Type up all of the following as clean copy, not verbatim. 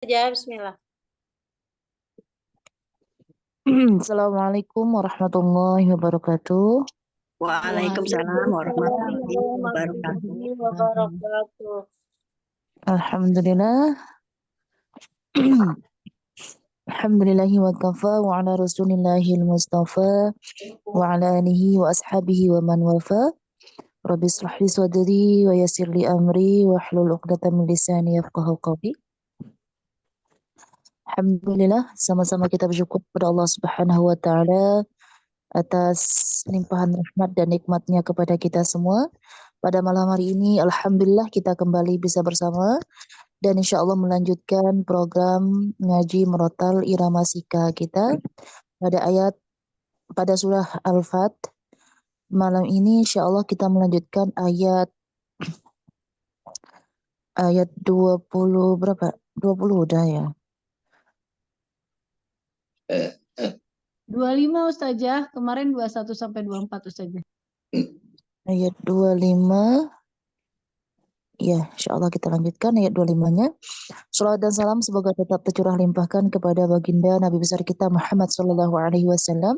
Ya, bismillah. Assalamualaikum warahmatullahi wabarakatuh. Waalaikumsalam warahmatullahi wabarakatuh. Warahmatullahi wabarakatuh. Alhamdulillah. Alhamdulillahi wa kafa wa ala rasulillahi al-mustafa wa ala alihi wa ashabihi wa man wafa. Rabbi israh li sadri wa yassir li amri wa hlul 'uqdatam min lisani yafqahu qawli. Alhamdulillah, sama-sama kita bersyukur kepada Allah Subhanahu wa taala atas limpahan rahmat dan nikmatnya kepada kita semua. Pada malam hari ini, alhamdulillah kita kembali bisa bersama dan insya Allah melanjutkan program ngaji merotal irama sika kita pada surah Al-Fat. Malam ini insya Allah kita melanjutkan ayat 20 berapa? 20 udah ya. 25 Ustazah, kemarin 21 sampai 24 Ustazah. Ayat 25. Ya, insya Allah kita lanjutkan ayat 25-nya. Salawat dan salam semoga tetap tercurah limpahkan kepada baginda Nabi besar kita Muhammad sallallahu alaihi wasallam.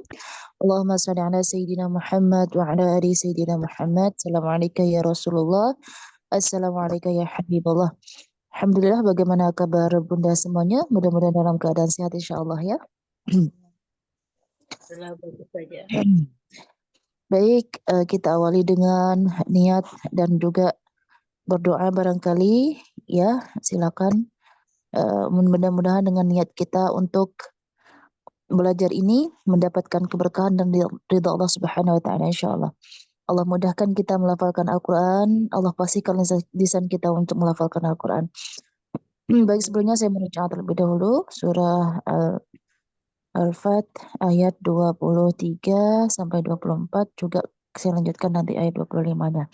Allahumma shalli ala sayyidina Muhammad wa ala ali sayyidina Muhammad. Assalamualaikum ya Rasulullah. Assalamualaikum ya Habibullah. Alhamdulillah, bagaimana kabar Bunda semuanya? Mudah-mudahan dalam keadaan sehat insyaallah ya. Bagus saja. Baik, kita awali dengan niat dan juga berdoa barangkali ya. Silakan. Mudah-mudahan dengan niat kita untuk belajar ini mendapatkan keberkahan dan ridha Allah Subhanahu wa taala insyaallah. Allah mudahkan kita melafalkan Al-Qur'an, Allah pastikan lisan kita untuk melafalkan Al-Qur'an. Baik, sebelumnya saya menerjemah terlebih dahulu surah Al-Fat ayat 23 sampai 24, juga saya lanjutkan nanti ayat 25-nya.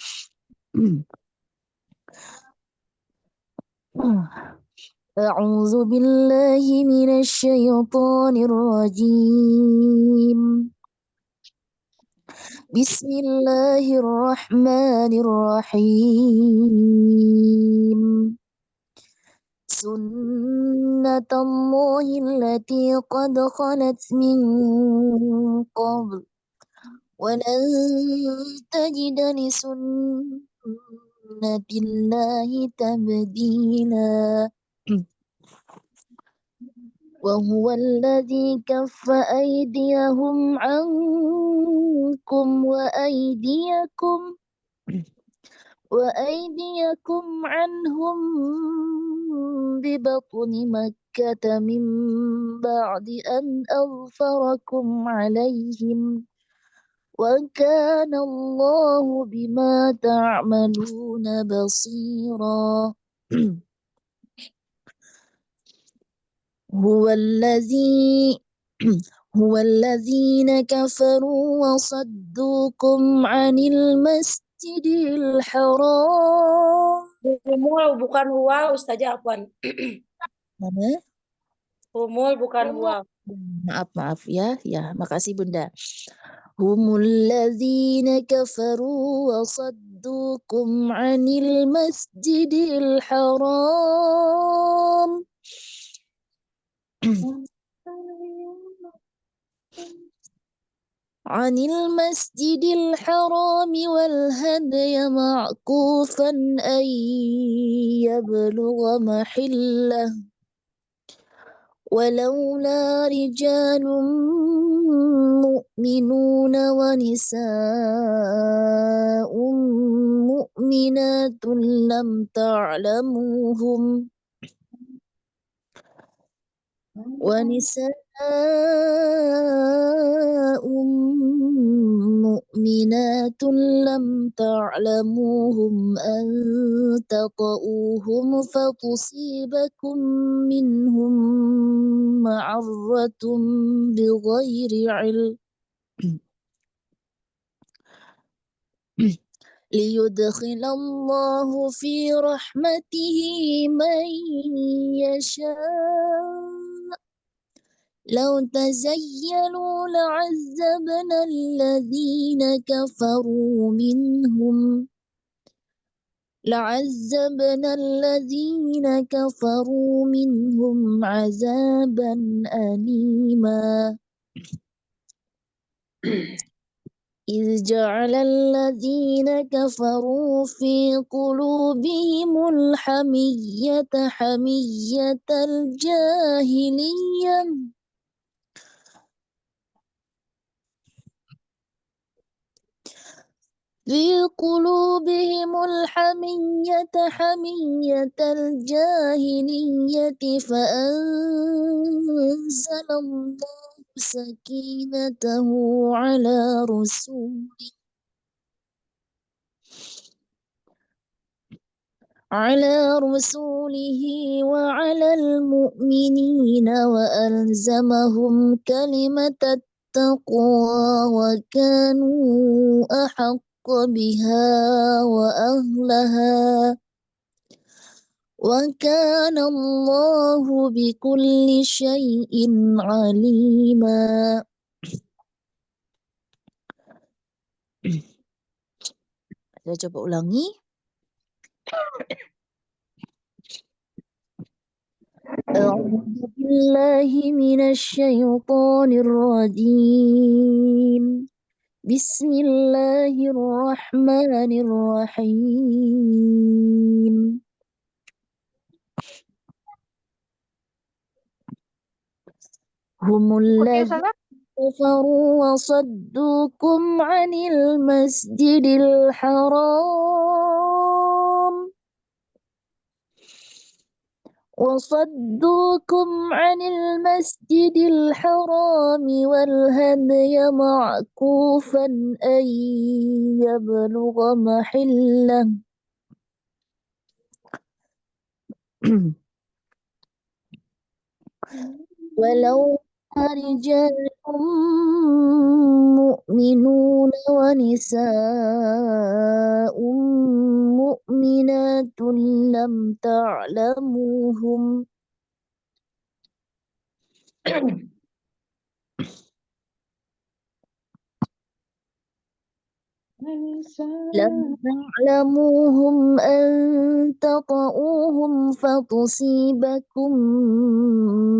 أعوذ بالله من الشيطان الرجيم بسم الله الرحمن الرحيم سنة الله التي قد خلت من قبل ولن تجد لسنة الله تبديلا وهو الذي كف أيديهم عنكم وأيديكم عنهم ببطن مكة من بعد أن أظفركم عليهم وكان الله بما تعملون بصيرا هو الذين كفروا وصدوكم عن المسجد الحرام. Humul bukan huwa, Ustazah Afwan. Mana? Humul bukan huwa. Maaf ya. Ya, makasih Bunda. Humul ladzina kafaru wa saddukum 'anil masjidil haram. عن المسجد الحرام والهدي معكوفا أن يبلغ محله ولولا رجال مؤمنون ونساء مؤمنات لم تعلموهم مؤمنات لم تعلموهم أن تطؤوهم فتصيبكم منهم معرة بغير علم ليدخل الله في رحمته من يشاء لو تزيلوا لعذبنا الذين كفروا منهم عذابا أليما إذ جعل الذين كفروا في قلوبهم الحمية حمية الجاهلية في قلوبهم الحمية حمية الجاهلية فأنزل الله سكينته على رسوله وعلى المؤمنين وألزمهم كلمة التقوى وكانوا أحق بها وأهلها وكان الله بكل شيء عليما. Saya coba ulangi. أعوذ بالله من الشيطان الرجيم بسم الله الرحمن الرحيم هم الذين كفروا وصدوكم عن المسجد الحرام والهدي معكوفا أن يبلغ محله ولو رجال مؤمنون ونساء مؤمنات لم تعلموهم أن تطؤوهم فتصيبكم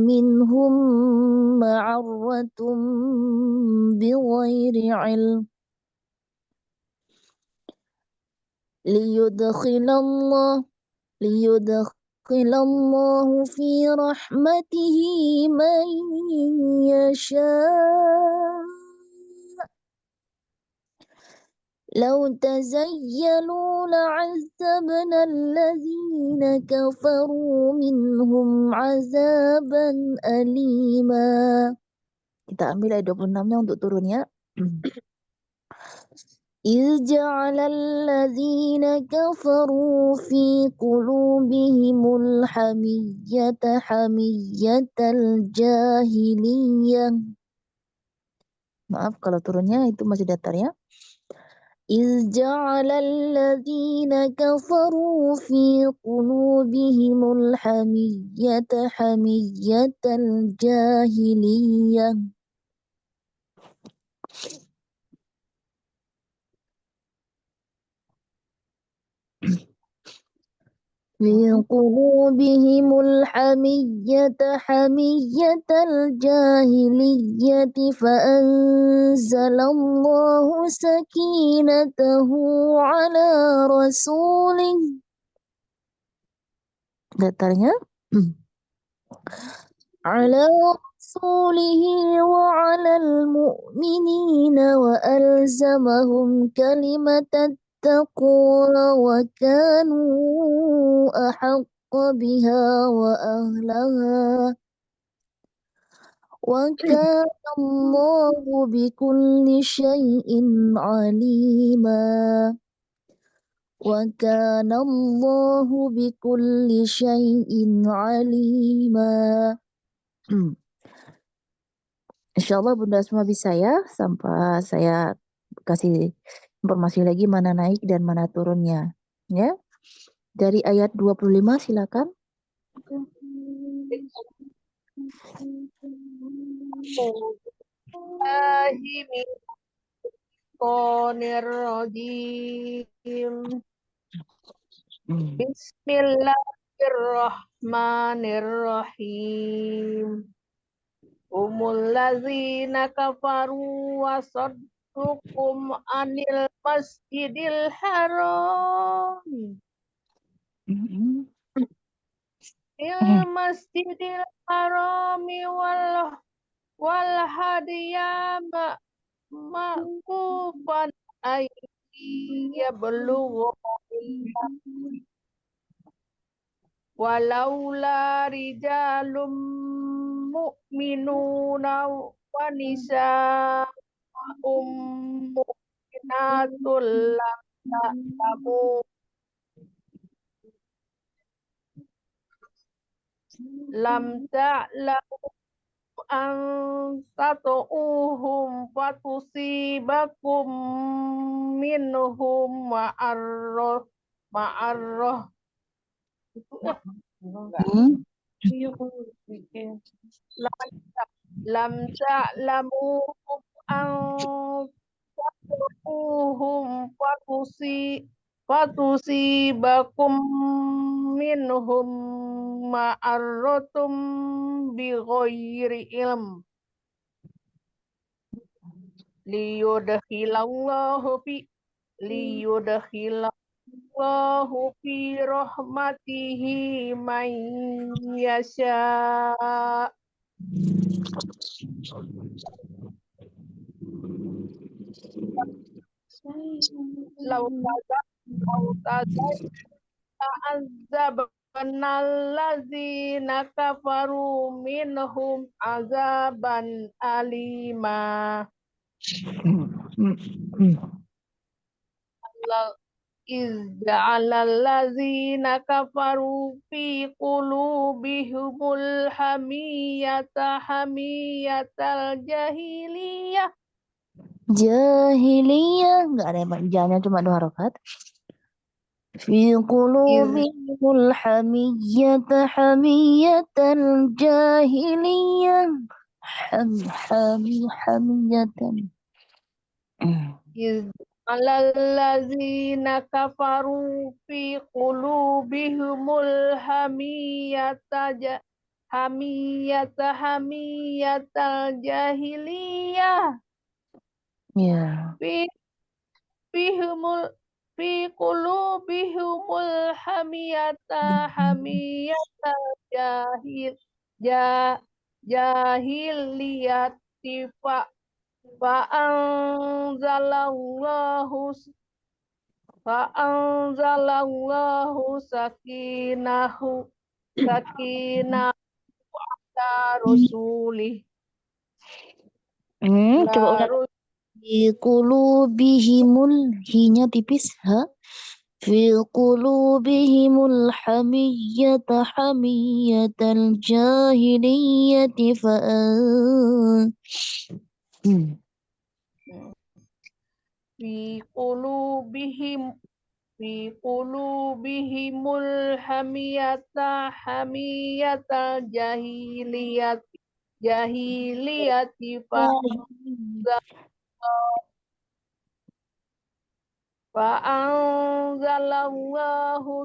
منهم معرة بغير علم ليدخل الله في رحمته من يشاء لو تزيلوا لعذبنا الذين كفروا منهم عذابا أليما. Kita ambil ayat 26-nya untuk turun ya. إذ جعل الذين كفروا في قلوبهم الحمية حمية الجاهلية. Maaf kalau turunnya itu masih datar ya. إذ جعل الذين كفروا في قلوبهم الحمية حمية الجاهلية في قلوبهم الحمية حمية الجاهلية فأنزل الله سكينته على رسوله. Datarnya على رسوله وعلى المؤمنين وألزمهم كلمة التقوى وكانوا أحق بها وأهلها وكان الله بكل شيء عليما. وكان الله بكل شيء عليما. Insyaallah Bunda semua bisa ya, sampai saya kasih informasi lagi mana naik dan mana turunnya ya. Dari ayat 25 silakan. Bismillah Bismillahirrahmanirrahim. Humul ladzina kafaru wa saddukum anil masjidil haram. Il masjidil harami wal hadiyama ma'kufan ayya belughu walaula rijalum mu'minuna wa nisa'um mu'minatul lam ta'lamu an tatu'uhum fatusibakum minhum ma'arroh itu lam ta'lamu an tatu'uhum fatusibakum minhum ma'arrotum bighairi ilm liyudkhilallahu fi rahmatihi man yasha. Lau ta'azzabana allazina kafaru minhum azaban alima. Izja'alal ladzina kafaru fi qulubihimul hamiyatal jahiliyah. Jahiliyah, nggak ada jamnya, cuma 2 harakat. Fi qulubihimul hamiyatal jahiliyah. Hamiyatan. Izja'alal ladzina kafaru fi qulubihimul hamiyatal jahiliyah. Ya. Fi qulubihimul hamiyatal jahiliyati fa'anzalallahu sakinahu ala rasulih. Coba ulang. Fi qulubihimul, hinya tipis, ha. Fi qulubihimul hamiyatal jahiliyati Fi qulubihimul hamiyatal jahiliyati fa'anzalallahu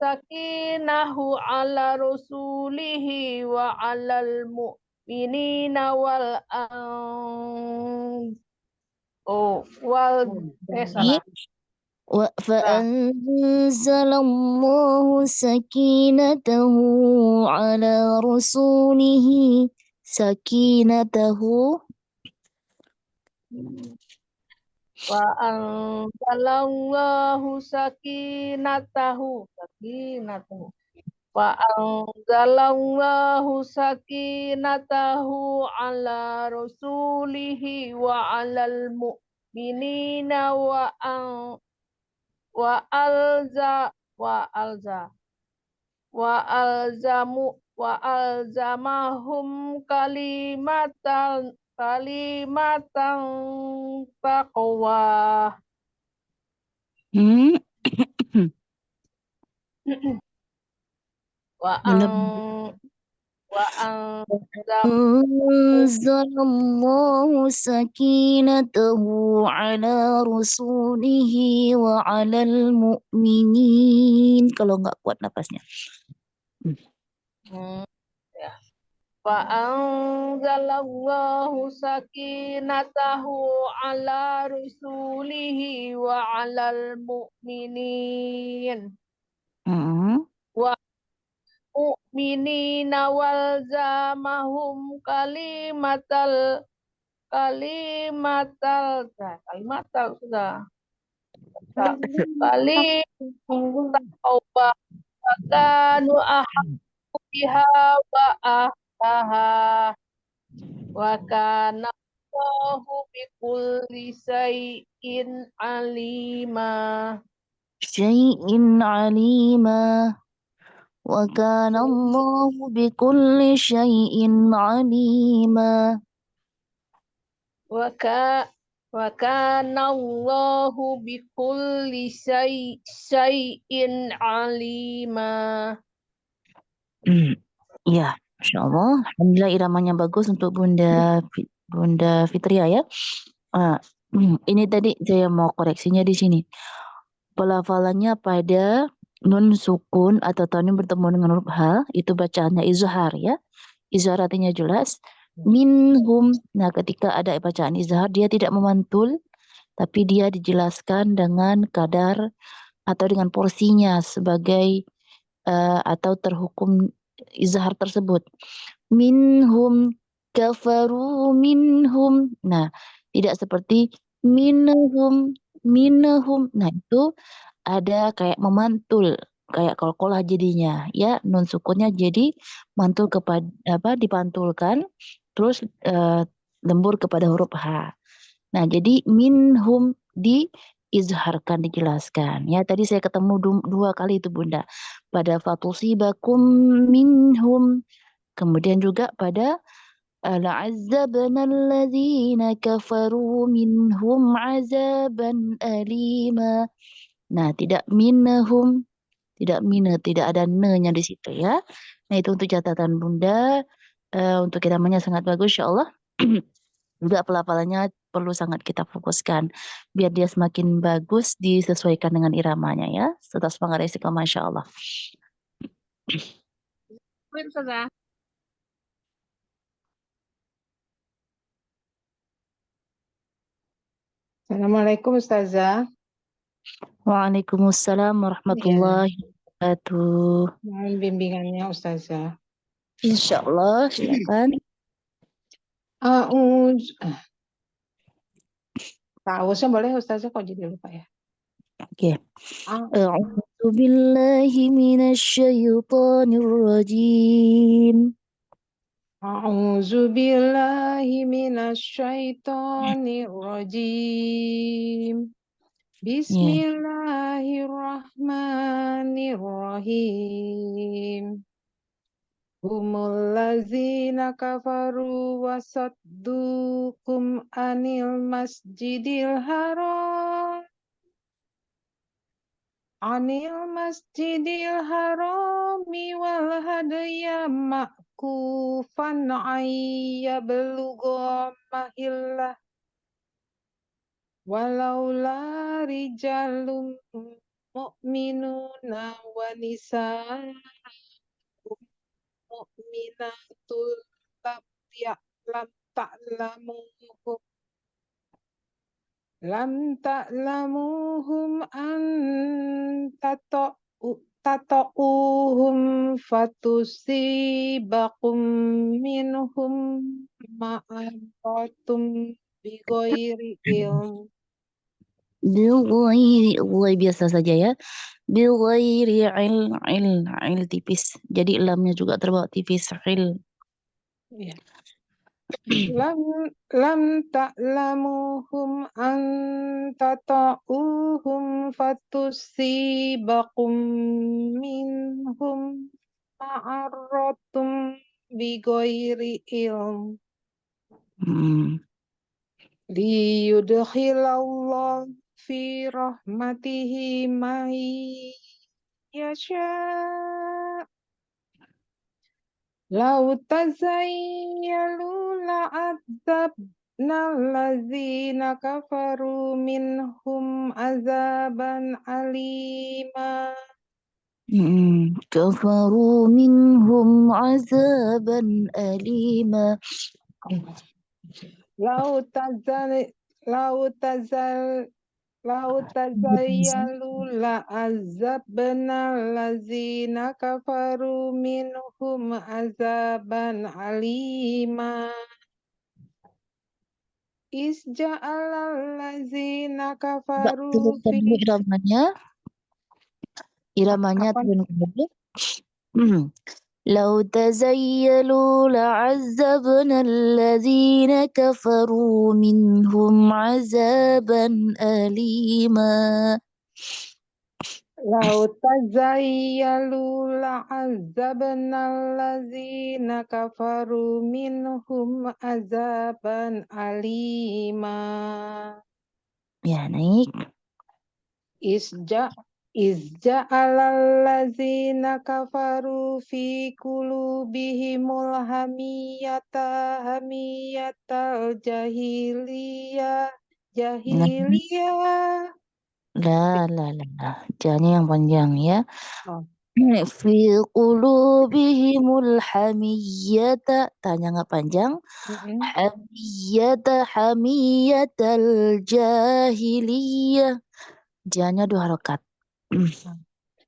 sakinahu ala rasulihi wa alal mu'minina فأنزل الله سكينته على رسوله Fa'anzalallahu sakinatahu ala rasulihi wa alal mu'minina wa alzamahum kalimatan taqwa. Wa أنزل الله سكينته على رسوله وعلى المؤمنين. Kalau nggak kuat napasnya. Ya. Fa'anzalallahu sakinatahu ala rusulihi wa alal mu'minin wa mu'minina wal zamahum sudah taubat kanu ahaqqu biha wa ahdaha wa kana Allahu bikulli syai'in alima. Syai'in alima. Wa kana Allahu bikulli syai'in alima. Wa kana Allahu bikulli syai'in alima. Ya, Masya Allah. Alhamdulillah iramanya bagus untuk Bunda Fitria ya. Ini tadi saya mau koreksinya di sini. Pelafalannya pada nun sukun atau tanwin bertemu dengan huruf H, itu bacaannya izhar ya. Izhar artinya jelas. Minhum. Nah, ketika ada bacaan izhar dia tidak memantul, tapi dia dijelaskan dengan kadar atau dengan porsinya sebagai atau terhukum izhar tersebut. Minhum kafaru minhum. Nah, tidak seperti minhum. Nah, itu ada kayak memantul, kayak qalqalah jadinya ya, nun sukunnya jadi mantul kepada dipantulkan terus lembur kepada huruf H. Nah, jadi minhum diizharkan, dijelaskan. Ya, tadi saya ketemu dua kali itu Bunda. Pada fatusibakum minhum. Kemudian juga pada la'azzabna alladzina kafaru minhum azaban alima. Nah, tidak minhum, tidak ada ne-nya di situ ya. Nah, itu untuk catatan Bunda. Untuk iramanya sangat bagus insyaallah. Juga pelafalannya perlu sangat kita fokuskan biar dia semakin bagus disesuaikan dengan iramanya ya. Tetap semangat istiqomah insyaallah. Assalamualaikum Ustazah. Waalaikumsalam warahmatullahi wabarakatuh. Mohon bimbingannya Ustazah. Insyaallah, silakan. Ta'awusnya boleh Ustazah, kok jadi lupa ya? Oke. A'udzu billahi minasyaitonir rajim. A'udzu billahi minasyaitonir rajim. Bismillahirrahmanirrahim. Humul ladzina kafaru wa saddukum anil masjidil haram. Anil masjidil harami wal hadaya ma'kufan ayya belugha mahillah. Walaula rijalun mu'minuna wa nisa'un mu'minatul lam ta'lamuhum an tata'uhum fatusibakum minhum ma'aratum bighairi ilm. Bilghairi biasa saja ya. Bilghairi il tipis. Jadi lamnya juga terbawa tipis il. Ya. Lam ta'lamuhum an tata'uhum fatusibakum minhum ma'aratum bighairi ilm. Liyudkhilallahu fi rahmatihi may yasha. Lau tazayyalu la'adzabna allazina kafaru minhum azaban alima. كفروا منهم عذابا أليما. Lau tazayyalu la'adzabna allazina kafaru minhum azaban alima. Isja'alal lazina Coba kafaru turunkan dulu fi iramanya. Iramanya apa? turunkan dulu. لو تزيلوا لعذبنا الذين كفروا منهم عذابا أليما. Lau tazayyalu la'adzabna allazina kafaru minhum azaban alima. Ya, naik. Izja'alal lazina kafaru fi qulubihimul hamiyatal jahiliyah. Jangan yang panjang ya. Oh. Fi qulubihimul hamiyata, tanya nggak panjang. Hamiyatal jahiliyah. Jangannya 2 harokat.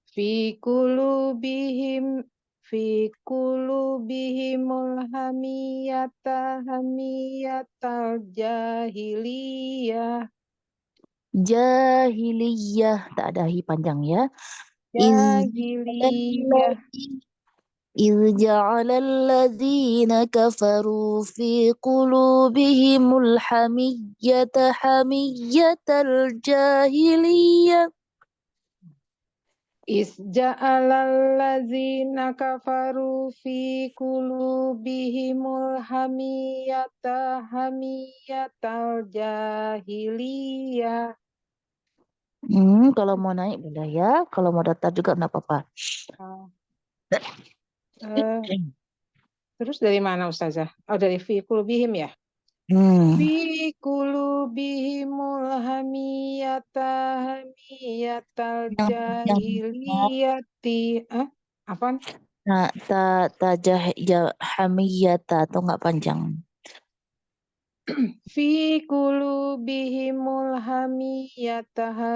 Fi qulubihimul hamiyatal jahiliyah. Jahiliyah, tak ada hi panjang ya. Jahiliyah. إذ جعل الذين كفروا في قلوبهم الحمية حمية الجاهلية. Isja'alal lazina kafaru fi qulubihimul hamiyatal jahiliyah. Kalau mau naik boleh ya, kalau mau datar juga enggak apa-apa. Terus dari mana Ustazah? Oh, dari fi qulubihim ya? Fi qulubihimul hamiyatal jahiliyati. Apaan? Hamiyata atau enggak panjang. Fi qulubihimul hamiyatal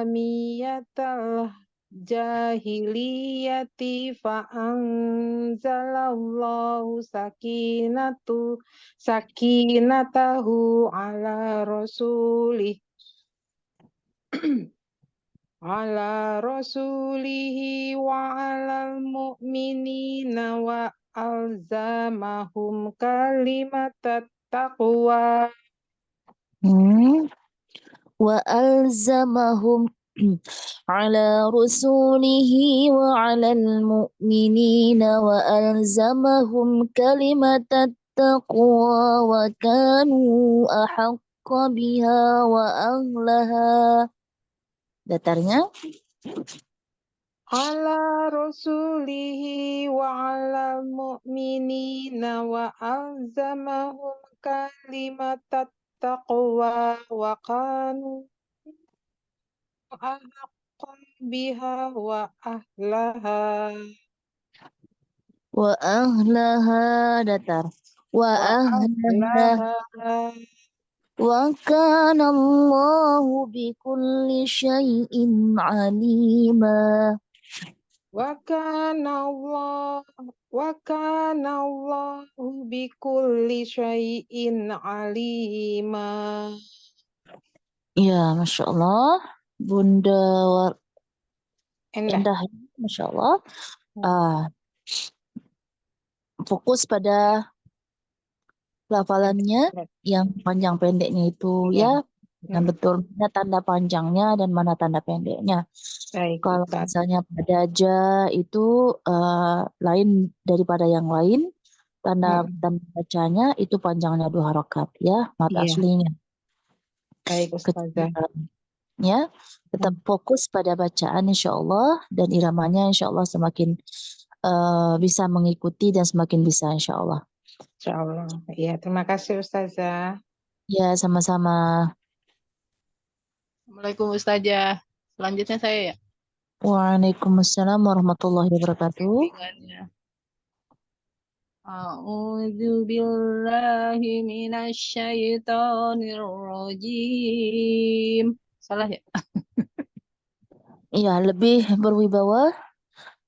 jahiliyati fa'anzalallahu sakinatahu ala rasulihi wa alal mu'minina wa alzamahum kalimatat taqwa. Wa alzamahum ala rasulihi wa ala al-mu'minina wa alzamahum kalimatat taqwa wa kanu ahaqqa biha wa ahlaha. Datarnya Ala rasulihi wa ala mu'minina wa alzamahum kalimatat taqwa wa kanu ahqqan biha wa ahlaha. wa ahlaha, datar. Wa ahlaha. Wa kana Allahu bikulli syai'in alima. Wa kana Allahu bikulli syai'in alima. Ya, Masya Allah. Bunda Endah. Masya Allah. Fokus pada pelafalannya yang panjang pendeknya itu ya. Yang betul mana tanda panjangnya dan mana tanda pendeknya. Kalau misalnya pada ja itu lain daripada yang lain, tanda bacanya itu panjangnya 2 harokat ya, mata aslinya. Baik Ustazah. Ya, tetap fokus pada bacaan insya Allah dan iramanya insya Allah semakin bisa mengikuti dan semakin bisa insya Allah. Insyaallah. Ya, terima kasih Ustazah. Ya, sama-sama. Assalamualaikum Ustazah. Selanjutnya saya ya. Waalaikumsalam warahmatullahi wabarakatuh. Bimbingannya. A'udzu billahi minasyaitonir rajim. Salah ya? Iya, lebih berwibawa.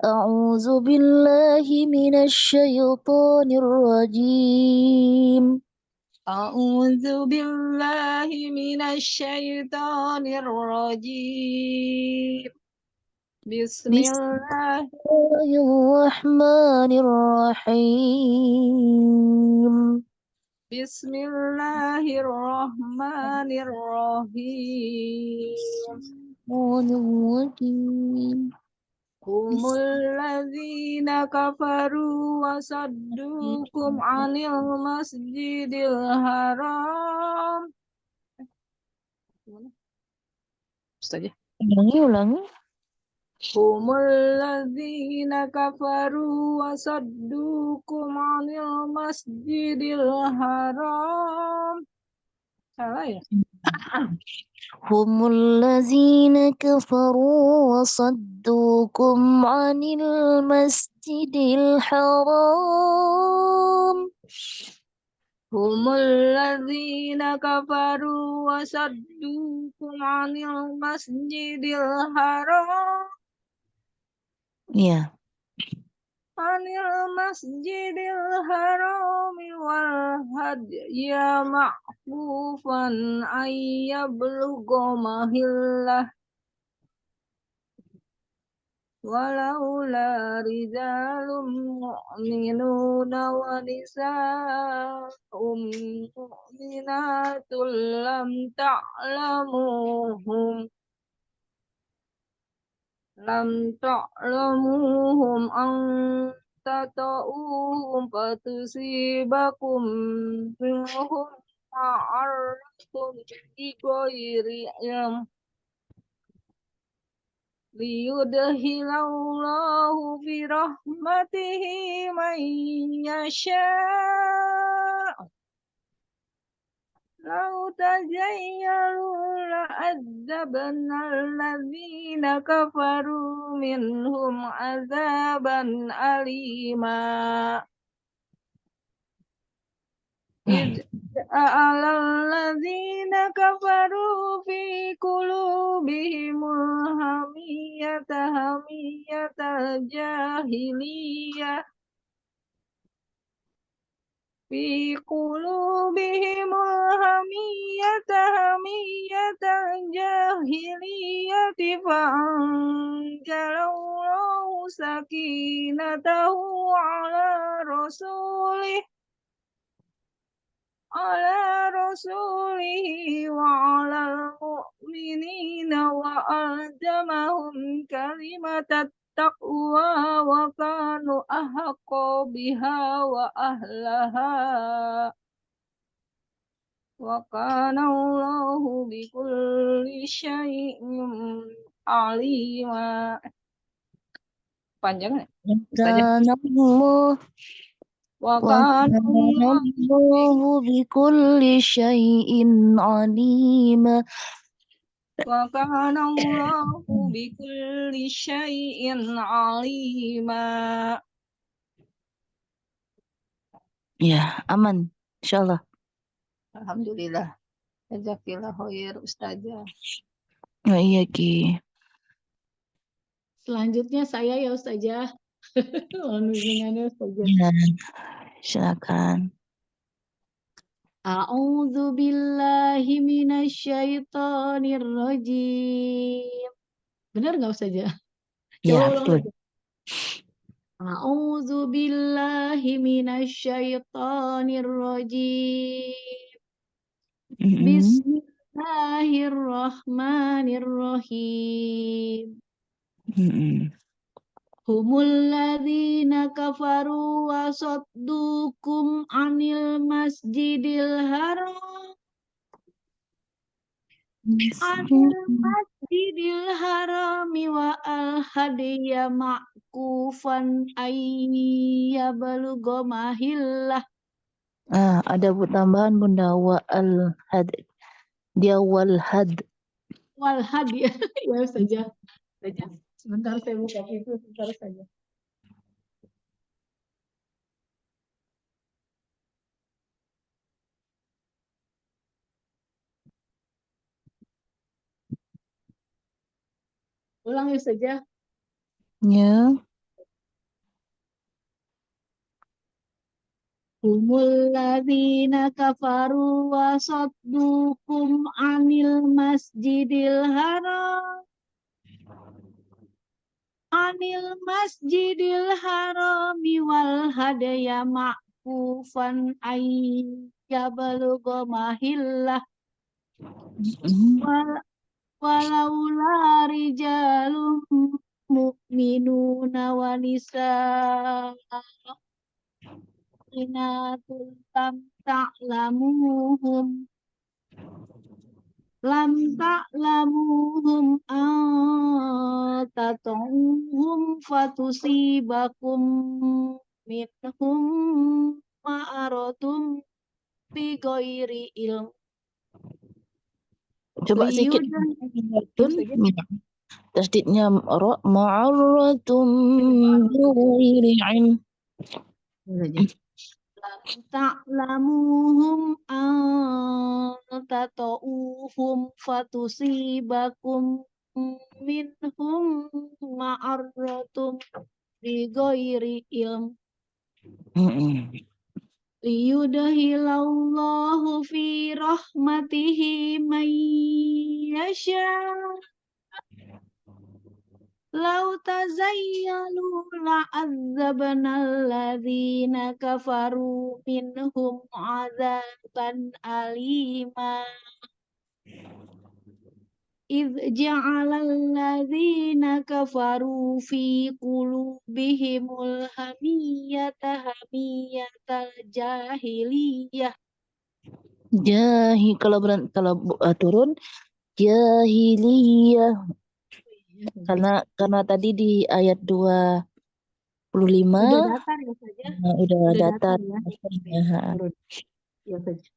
A'udzu billahi minasyaitonir rajim. A'udzu billahi minasyaitonir rajim. Bismillah. Bismillahirrahmanirrahim. Bismillahirrahmanirrahim. Bismillahirrahmanirrahim. Humul ladzina kafaru wa saddukum 'anil masjidil haram. Ustazah. Ulangi. Humul ladzina kafaru wa saddukum 'anil masjidil haram. Salah ya? Humul ladzina kafaru wa saddukum 'anil masjidil haram. Humul ladzina kafaru wa saddukum 'anil masjidil haram. Iya. Anil masjidil harami wal hadya ma'kufan ayyablugha mahillah walaula rijalun mu'minuna wa nisa'um mu'minatul lam ta'lamuhum an tata'uhum fatusibakum minhum ma'arratum bighairi ilm liyudhilallahu bi rahmatihi man yasha' Lau tajayyalu la'adzabna alladzina kafaru minhum azaban alima. Alladzina kafaru fi qulubihimul hamiyatal jahiliyah. Fi qulubihimul hamiyatal jahiliyati fa'anzalallahu sakinatahu ala rasulihi wa ala mu'minina wa alzamahum kalimatat taqwa wa kanu ahaqqa biha wa ahlaha wa kana Allahu bikulli syai'in alima. Panjang ya? Kana Allah Wa wa kana kana Allahu bikulli syai'in alima. Wa kana Allahu bikulli syai'in alima. Ya, aman insyaallah. Alhamdulillah. Jazakillah khair Ustazah. Oh, iya Ki. Selanjutnya saya ya Ustazah. Mohon bimbingannya Ustazah. Ya, silakan. A'udzu billahi minasyaitonir rajim. Benar nggak Ustazah? Coba Ya, ulang betul. lagi. A'udzu billahi minasyaitonir rajim. Bismillahirrahmanirrahim. Humul ladzina kafaru wa saddukum 'anil masjidil haram. Anil masjidil harami wa al hadya ma'kufan ayyabalugha mahillah. Ada tambahan Bunda wal had. Dia wal had. Wal hadi. Ya saja. Sebentar saya buka itu sebentar saja. Ulang ya saja. Ya. Humul ladzina kafaru wa saddukum anil masjidil haram wal hadaya ma'kufan ayyabalugha mahillah walaula rijalun mu'minuna wa nisa'inatul lam ta'lamuhum tata'uhum fatusibakum minhum ma'aratum bighairi ilm. Coba sedikit. Tasdidnya ra ma'arratum bighairi ilm. Ta'lamuhum tata'uhum fatusibakum minhum ma'arratum bighairi ilm. Liyudhilallahu fi rahmatihi man yasha. Lau tazayyalu la'adzabna alladhina kafaru minhum azaban alima. Idh ja'alal ladzina kafaru fi qulubihimul hamiyatal jahiliyah. Kalau turun jahiliyah. Karena tadi di ayat 25 udah datar ya saja. Udah datar ya. Ya saja.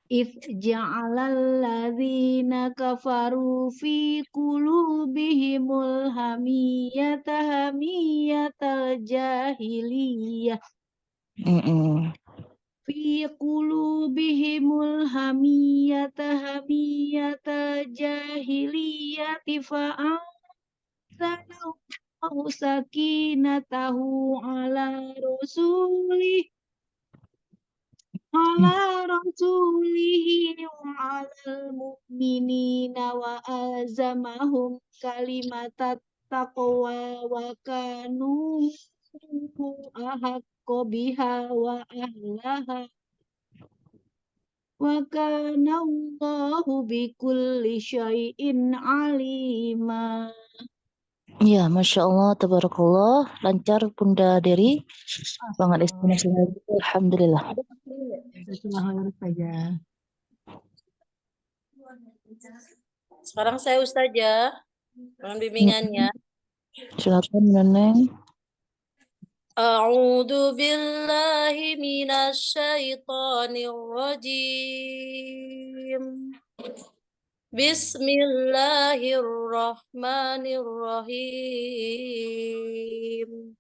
If ja'alal ladzina kafaru fi qulubihimul hamiyatal jahiliyah. Fi qulubihimul hamiyatal jahiliyah fa'anzalallahu sakinatahu ala rasulihi wa alal mu'minina wa azamahum kalimatat taqwa wa kanu ahaqqa biha wa ahlaha wa kana Allahu bikulli syai'in alima. Ya, Masya Allah, tabarakallah, lancar Bunda Dery. Banget eksplanasi lagi, alhamdulillah. Sekarang saya Ustazah, dengan bimbingannya. Silakan Neneng. A'udzu billahi minasyaitonir rajim. Bismillahirrahmanirrahim.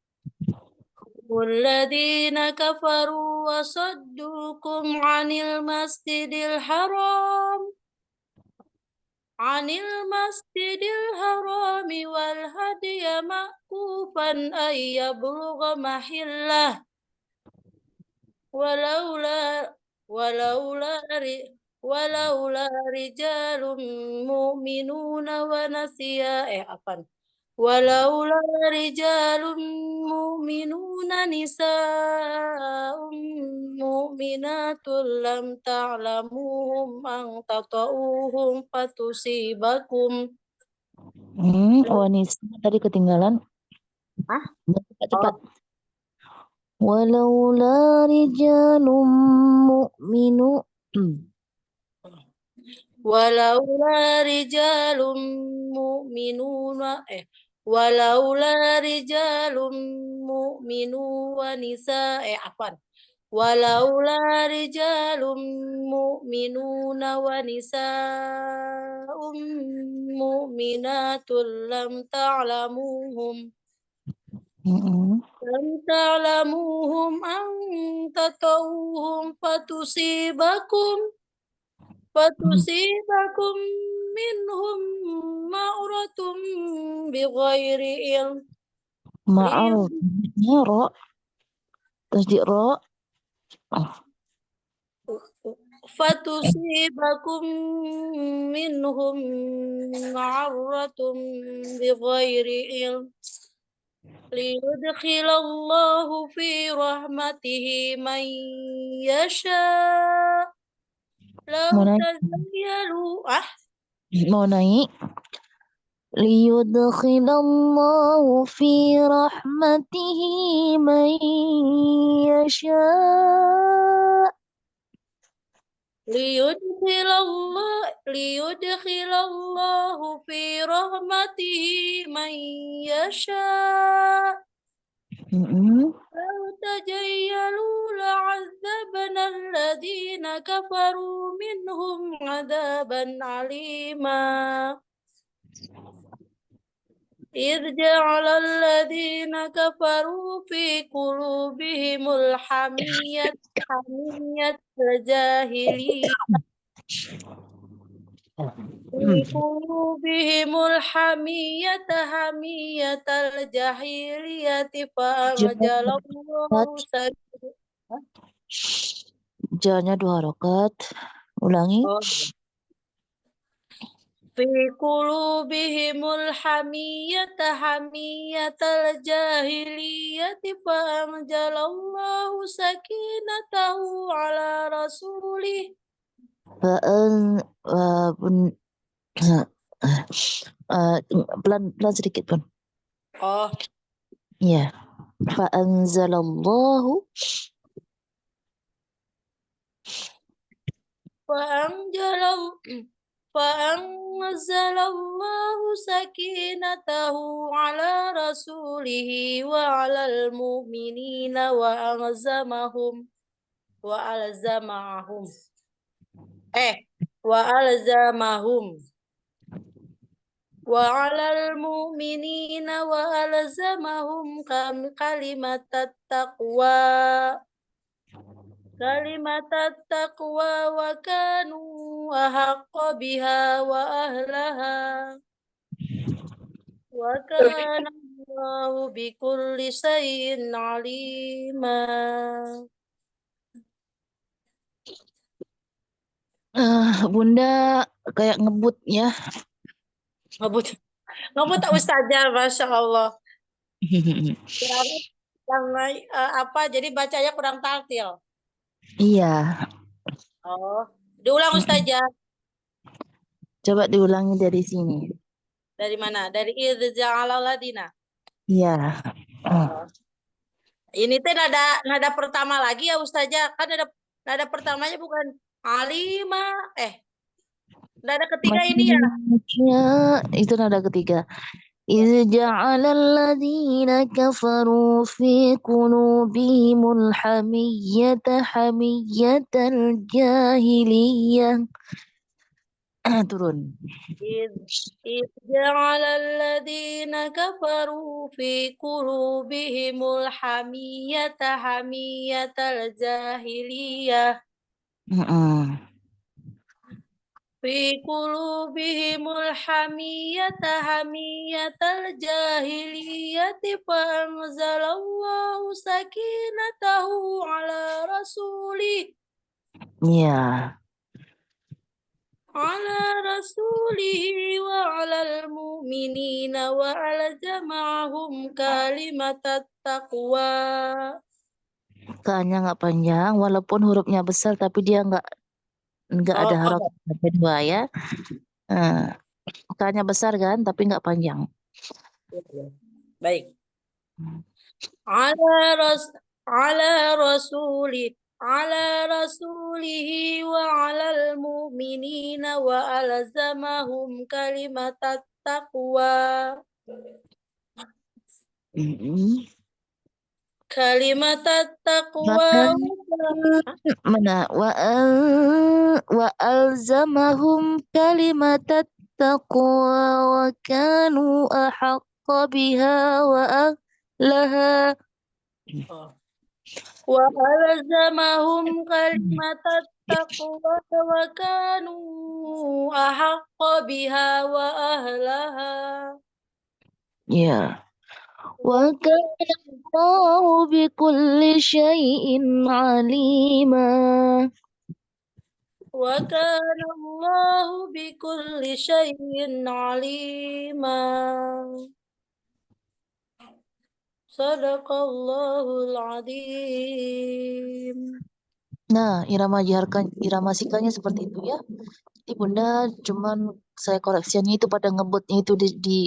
Walladzina kafaru wa saddukum 'anil masjidil haram wal hadiya ma'kufan ayyablugha mahillah walaula rijalun mu'minuna wa nisa'un mu'minatul lam ta'lamuhum an tata'uhum fatusibakum. Wanita tadi ketinggalan. Cepat. Walaula rijalum mu'minu. Walaula rijalun mu'minuna walaula rijalun mu'minu wa nisa walaula rijalun mu'minuna wa nisa'un mu'minatul lam ta'lamuhum an tatawuhum fatusibakum minhum ma'uratum bighairi ilm Ma'ruf. Ra. Tasdid ra. fatusibakum minhum ma'aratum bighairi ilm liyudkhilallahu fi rahmatihi man yasha law Mau naik? tazayyalu Mau naik? Liyudkhilallahu fi rahmatihi man yasha. liyudkhilallahu fi rahmatihi man yasha لو تجيلوا لعذبنا الذين كفروا منهم عذابا عليما إذ جعل الذين كفروا في قلوبهم حمية الجاهلية في قلوبهم حمية الجاهلية فأنزل الله Janya 2 harakat. Ulangi. في قلوبهم حمية الجاهلية فأنزل الله سكينته على رسوله pelan sedikit pun. Oh, Ya. Fa'anzalallahu فأنزل الله سكينته على رسوله وعلى المؤمنين وعلى المؤمنين وألزمهم كلمة التقوى وكانوا أحق بها وأهلها وكان الله بكل شيء عليما. Bunda kayak ngebut ya. Ngebut tak Ustazah, Masya Allah. Jadi bacanya kurang tartil. Iya. Oh, diulang Ustazah. Coba diulangi dari sini. Dari mana? Dari Idza'alal ladina. Iya. Ini teh nada pertama lagi ya Ustazah. Kan nada pertamanya bukan alima. Nada ketiga ini ya. Itu nada ketiga. إذ جعل الذين كفروا في قلوبهم الحمية حمية الجاهلية. Turun. إذ جعل الذين كفروا في قلوبهم الحمية حمية الجاهلية في قلوبهم الحمية حمية الجاهلية فأنزل الله سكينته على رسوله على رسوله وعلى المؤمنين وألزمهم كلمة التقوى. K-nya nggak panjang, walaupun hurufnya besar tapi dia nggak ada harokat kedua ya. K-nya besar kan, tapi nggak panjang. Baik. على رسوله وعلى المؤمنين وألزمهم كلمة التقوى Kalimat taqwa mana wa alzamahum kalimat taqwa wa kanu ahaqqa biha wa ahlaha. wa alzamahum kalimat taqwa wa kanu ahaqqa biha wa ahlaha. Ya. Wa kana Allahu bikulli syai'in alima. Wa kana Allahu bikulli syai'in alima. Sadaqallahul adzim. Nah, irama sikalnya seperti itu ya. Jadi Bunda cuman saya koreksiannya itu pada ngebutnya itu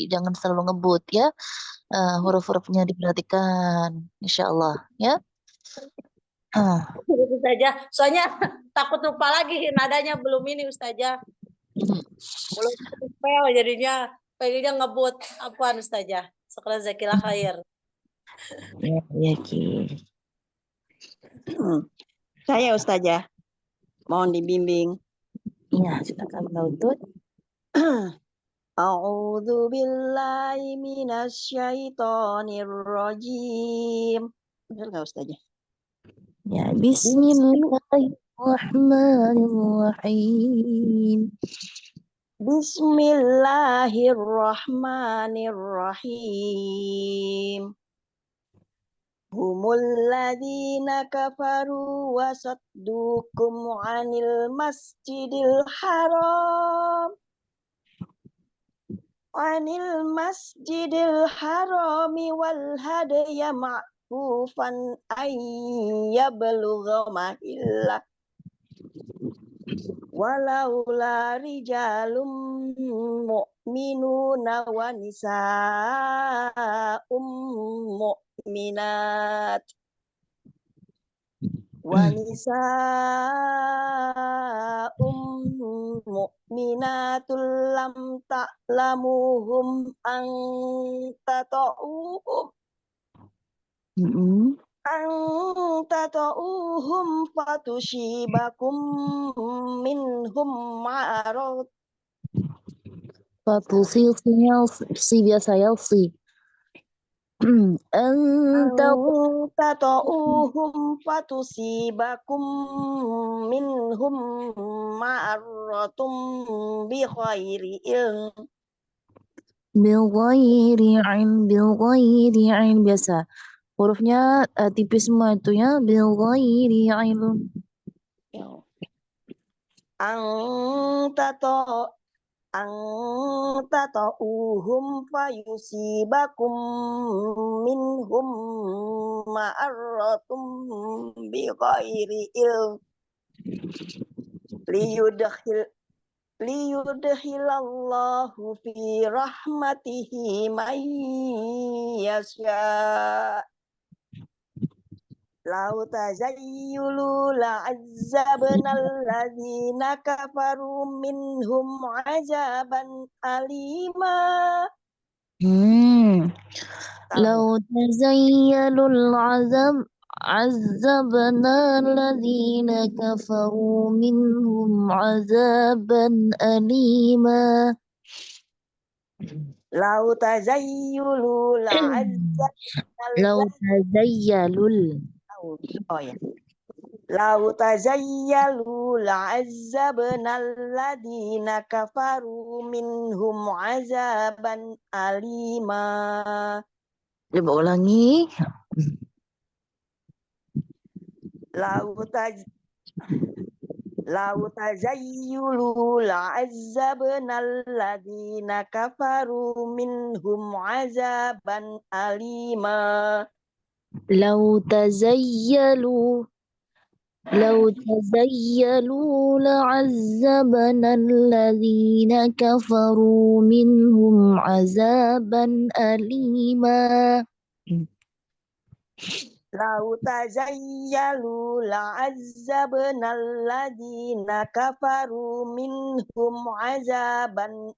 jangan selalu ngebut ya. Huruf-hurufnya diperhatikan, insya Allah ya. Itu saja. Soalnya takut lupa lagi nadanya belum ini Ustazah. Belum spell jadinya pengennya ngebut apaan Ustazah. Sekarang zakillah khair. Ya, Ki. Saya Ustazah, mohon dibimbing. Iya, silakan Lautut. A'udzu billahi minasyaitonir rajim. Benar nggak Ustazah? Ya, bismillahirrahmanirrahim. Bismillahirrahmanirrahim. Humul ladzina kafaru wa saddukum 'anil masjidil haram. 'Anil masjidil harami wal hadya ma'kufan ay yablugha mahillah. Walaula rijalum mu'minuna wa nisa'um mu'minat wa nisa'um mu'minatul lam ta'lamuhum an tata'uhum fatushibakum minhum ma'arad. Fatusil si biasa ya si. Tata'uhum fatusibakum minhum ma'aratum bi khairi ilm. Bil ghairi ain biasa. Hurufnya tipis semua itu ya. Bil ghairi ain. Tata'uhum fayusibakum minhum ma'aratum bi khairi ilm. Liyudkhilallahu fi rahmatihi man yasha. Lau tazayyulu la'azzabna alladhina kafaru minhum azaban alima. Lau tazayyalul azabna alladhina kafaru minhum azaban alima. Lau tazayyulu Lau tazayyalul. Lau tazayyalu la'azzabna alladhina kafaru minhum azaban alima. Coba ulangi. Lau tazayyulu la'azzabna alladhina kafaru minhum azaban alima. Lau tazayyalu la'azzabna alladhina kafaru minhum azaban alima. Lau tazayyalu la'azzabna alladhina kafaru minhum azaban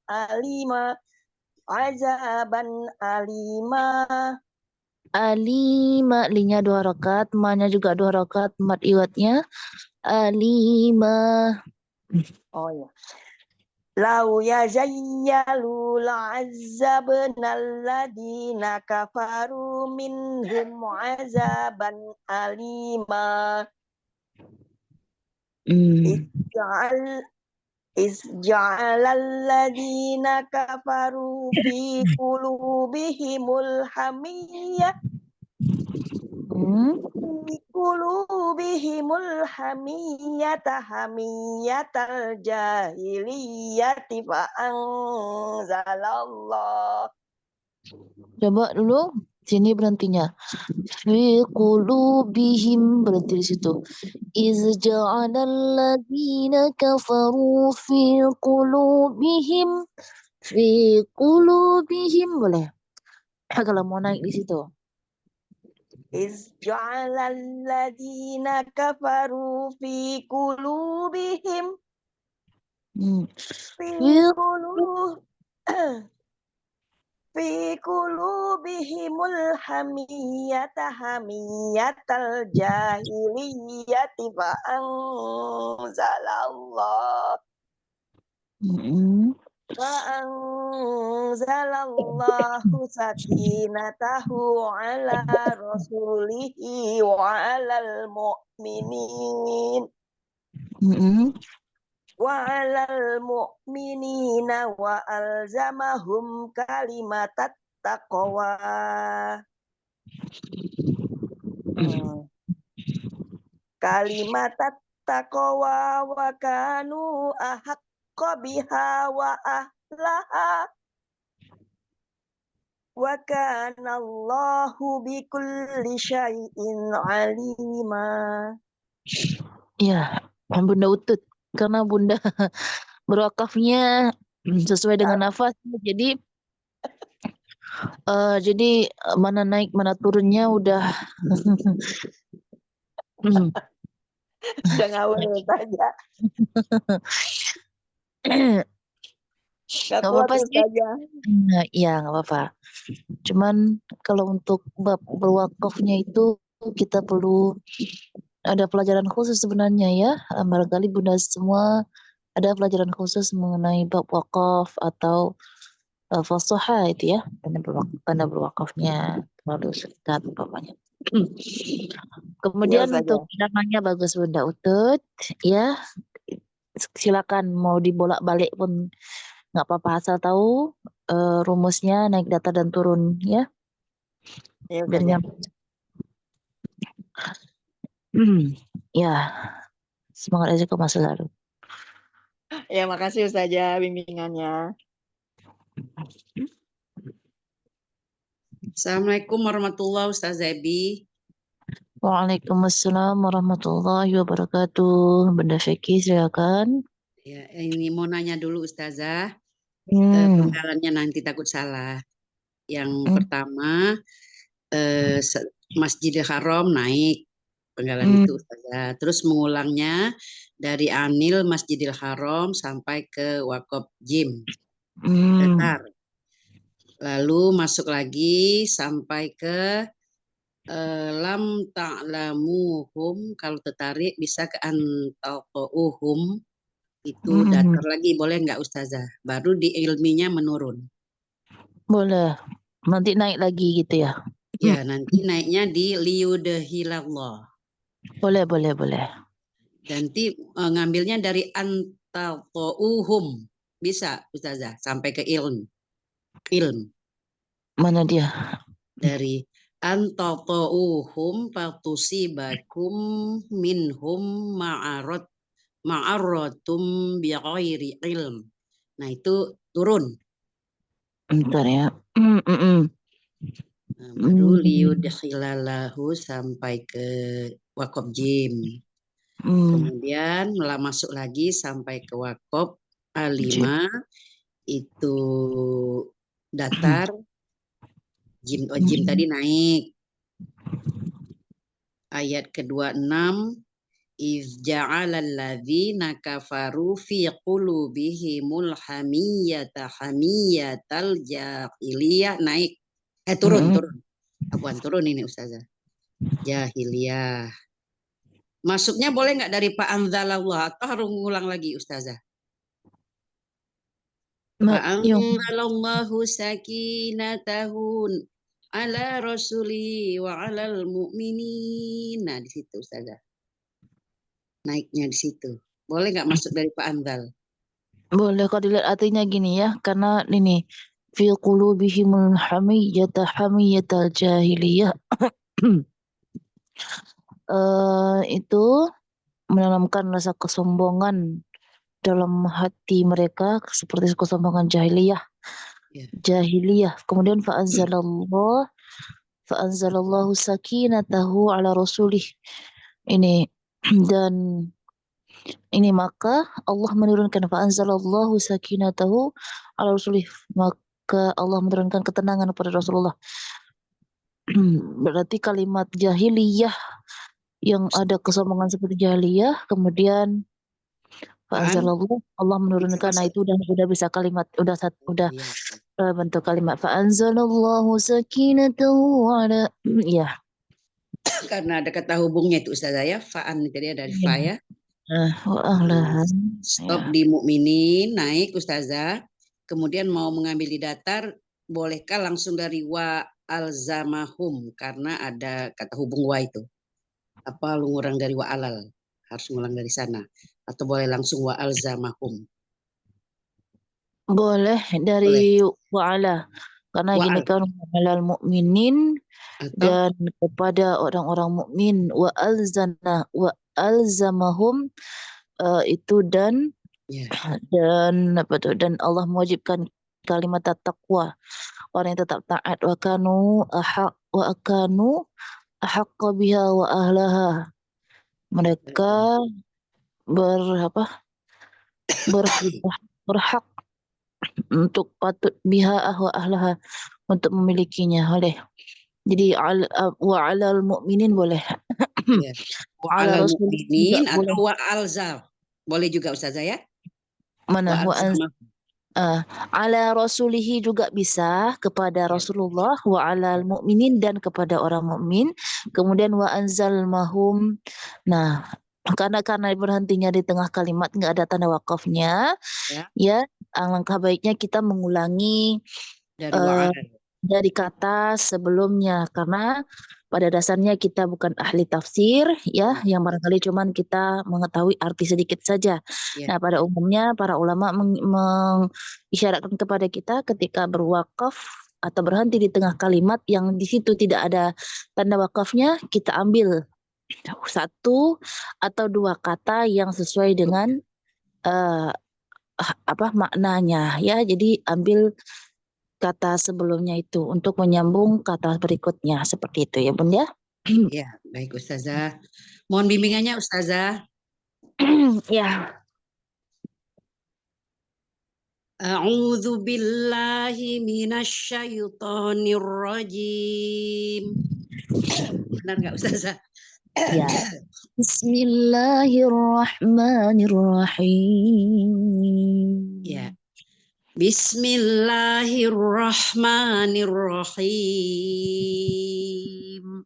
alima. Alima, linya 2 rakaat, ma-nya juga 2 rakaat, mat iwatnya. Alima. Oh ya. Lau yazayyalu la'azzabna alladina kafaru minhum azaban alima. Isja'al alladina kafaru fi qulubihimul hamiyah fi qulubihimul hamiyatal jahiliyati fa anzalallah. Coba dulu, sini berhentinya. Fi qulubihim, berhenti di situ. Iz ja'alal ladzina kafaru fi qulubihim boleh. Kalau mau naik di situ. Isja'al alladina kafaru fi qulubihim fi qulub fi qulubihimul hamiyatal jahiliyati fa anzalallah fa anzalallahu sakinatahu ala rasulihi wa alal mu'minin wa alzamahum kalimatat taqwa. Kalimatat taqwa wa kanu ahaqqa biha wa ahlaha. Wa kana Allahu bikulli syai'in alima. Ya, Bunda Utut. Karena Bunda berwakafnya sesuai dengan nafas. Jadi mana naik mana turunnya udah Udah ngawur saja. Gak Nggak kuat apa-apa sih. saja. Iya, nggak apa-apa. Cuman kalau untuk bab berwakafnya itu kita perlu ada pelajaran khusus sebenarnya ya. Barangkali Bunda semua ada pelajaran khusus mengenai bab wakaf atau fasahah itu ya. Tanda berwakafnya terlalu singkat umpamanya. Kemudian Iya untuk namanya bagus Bunda Utut ya. Silakan mau dibolak-balik pun nggak apa-apa asal tahu rumusnya naik data dan turun ya. Iya Biar saja. nyaman. Ya, semangat aja ke masa lalu. Ya, makasih Ustazah bimbingannya. Assalamualaikum warahmatullahi Ustazah Ebi. Waalaikumsalam warahmatullahi wabarakatuh. Bunda Feki silakan. Ya, ini mau nanya dulu Ustazah. Penggalannya nanti takut salah. Yang pertama Masjidil Haram naik penggalan itu Ustazah. Terus mengulangnya dari Anil Masjidil Haram sampai ke Wakaf Jim. Datar. Lalu masuk lagi sampai ke lam ta'lamuhum, kalau tertarik bisa ke antaqauhum, itu datar lagi, boleh nggak Ustazah? Baru di ilminya menurun. Boleh. Nanti naik lagi gitu ya? Ya, nanti naiknya di liyudhilallah. Boleh. Nanti ngambilnya dari antaqauhum. Bisa Ustazah, sampai ke ilm. Mana dia? Dari antaqauhum fatusibakum minhum ma'arratum bighairi ilm. Nah, itu turun. Bentar ya. Baru liyudkhilalahu sampai ke Wakaf Jim. Kemudian masuk lagi sampai ke Wakaf A5 itu datar. Jim tadi naik. Ayat ke-26 iz ja'alal ladzina kafaru fi qulubihimul hamiyatal jahiliyah naik. Turun. turun ini Ustazah. Jahiliyah. Masuknya boleh nggak dari Pak Anzalallah atau harus ngulang lagi Ustazah? Fa'anzalallahu sakinatahu ala rasuli wa alal mu'minin. Nah, di situ Ustazah. Naiknya di situ. Boleh nggak masuk dari Pak Anzal? Boleh kalau dilihat artinya gini ya, karena ini fi qulubihimul hamiyatal jahiliyah. Itu menanamkan rasa kesombongan dalam hati mereka seperti kesombongan jahiliyah. Ya. Jahiliyah. Kemudian fa'anzalallahu sakinatahu ala rasulih. Ini dan ini maka Allah menurunkan fa'anzalallahu sakinatahu ala rasulih, maka Allah menurunkan ketenangan pada Rasulullah. Berarti kalimat jahiliyah yang ada kesombongan seperti jahiliyah, kemudian fa'anzalallahu, Allah menurunkan. Nah, itu udah bisa kalimat, udah Ya. bentuk kalimat fa'anzalallahu sakinatahu ala, ya. Karena ada kata hubungnya itu Ustazah ya. Fa'an tadi ada fa ya. Stop di mukminin, naik Ustazah. Kemudian mau mengambil di datar, bolehkah langsung dari wa alzamahum karena ada kata hubung wa itu. Apa lu ngurang dari wa alal? Harus ngulang dari sana. Atau boleh langsung wa alzamahum. Boleh dari wa'ala. Karena Wa gini al. kan wa'alal mu'minin Atau dan kepada orang-orang mukmin wa alzamahum, itu dan ya. apa tuh, dan Allah mewajibkan kalimat takwa, orang yang tetap taat, wa akanu ahaqqa biha wa ahlaha. Mereka berhak untuk patut biha wa ahlaha, untuk memilikinya. Oleh jadi wa alal mu'minin boleh. Ya. Wa Ala alal rasul mu'minin juga boleh. atau wa alzam. Boleh juga Ustazah ya. Mana Wa alzamahum. ala rasulihi juga bisa, kepada Ya. Rasulullah, wa alal mu'minin dan kepada orang mukmin. Kemudian wa anzal mahum. Nah, karena berhentinya di tengah kalimat, nggak ada tanda wakafnya, ya alangkah baiknya kita mengulangi Dari wa alal. dari kata sebelumnya, karena pada dasarnya kita bukan ahli tafsir ya, yang barangkali cuman kita mengetahui arti sedikit saja. Ya. Nah, pada umumnya para ulama mengisyaratkan kepada kita ketika berwakaf atau berhenti di tengah kalimat yang di situ tidak ada tanda wakafnya, kita ambil satu atau dua kata yang sesuai dengan maknanya ya. Jadi ambil kata sebelumnya itu untuk menyambung kata berikutnya, seperti itu ya Bun ya. Ya, baik Ustazah. Mohon bimbingannya Ustazah. Ya. A'udzu billahi minasyaitonir rajim. Benar nggak Ustazah? Ya. Bismillahirrahmanirrahim. Ya. Bismillahirrahmanirrahim.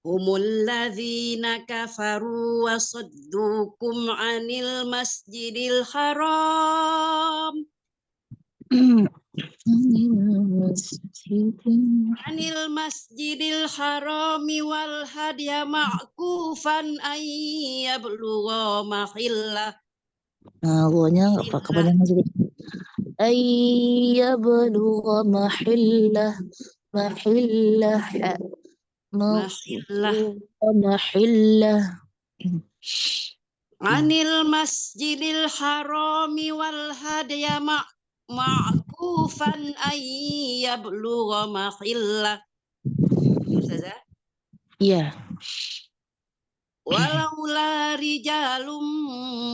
Humul ladzina kafaru wa saddukum 'anil masjidil haram. Anil masjidil harami wal hadiya ma'kufan ayyablugha mahillah. Nah, gua-nya apa kebanyakan sedikit. Ayyablugha mahillah. Anil masjidil harami wal hadiya ma'kufan ayyablugha mahillah. Ustazah? Iya. Walaula rijalum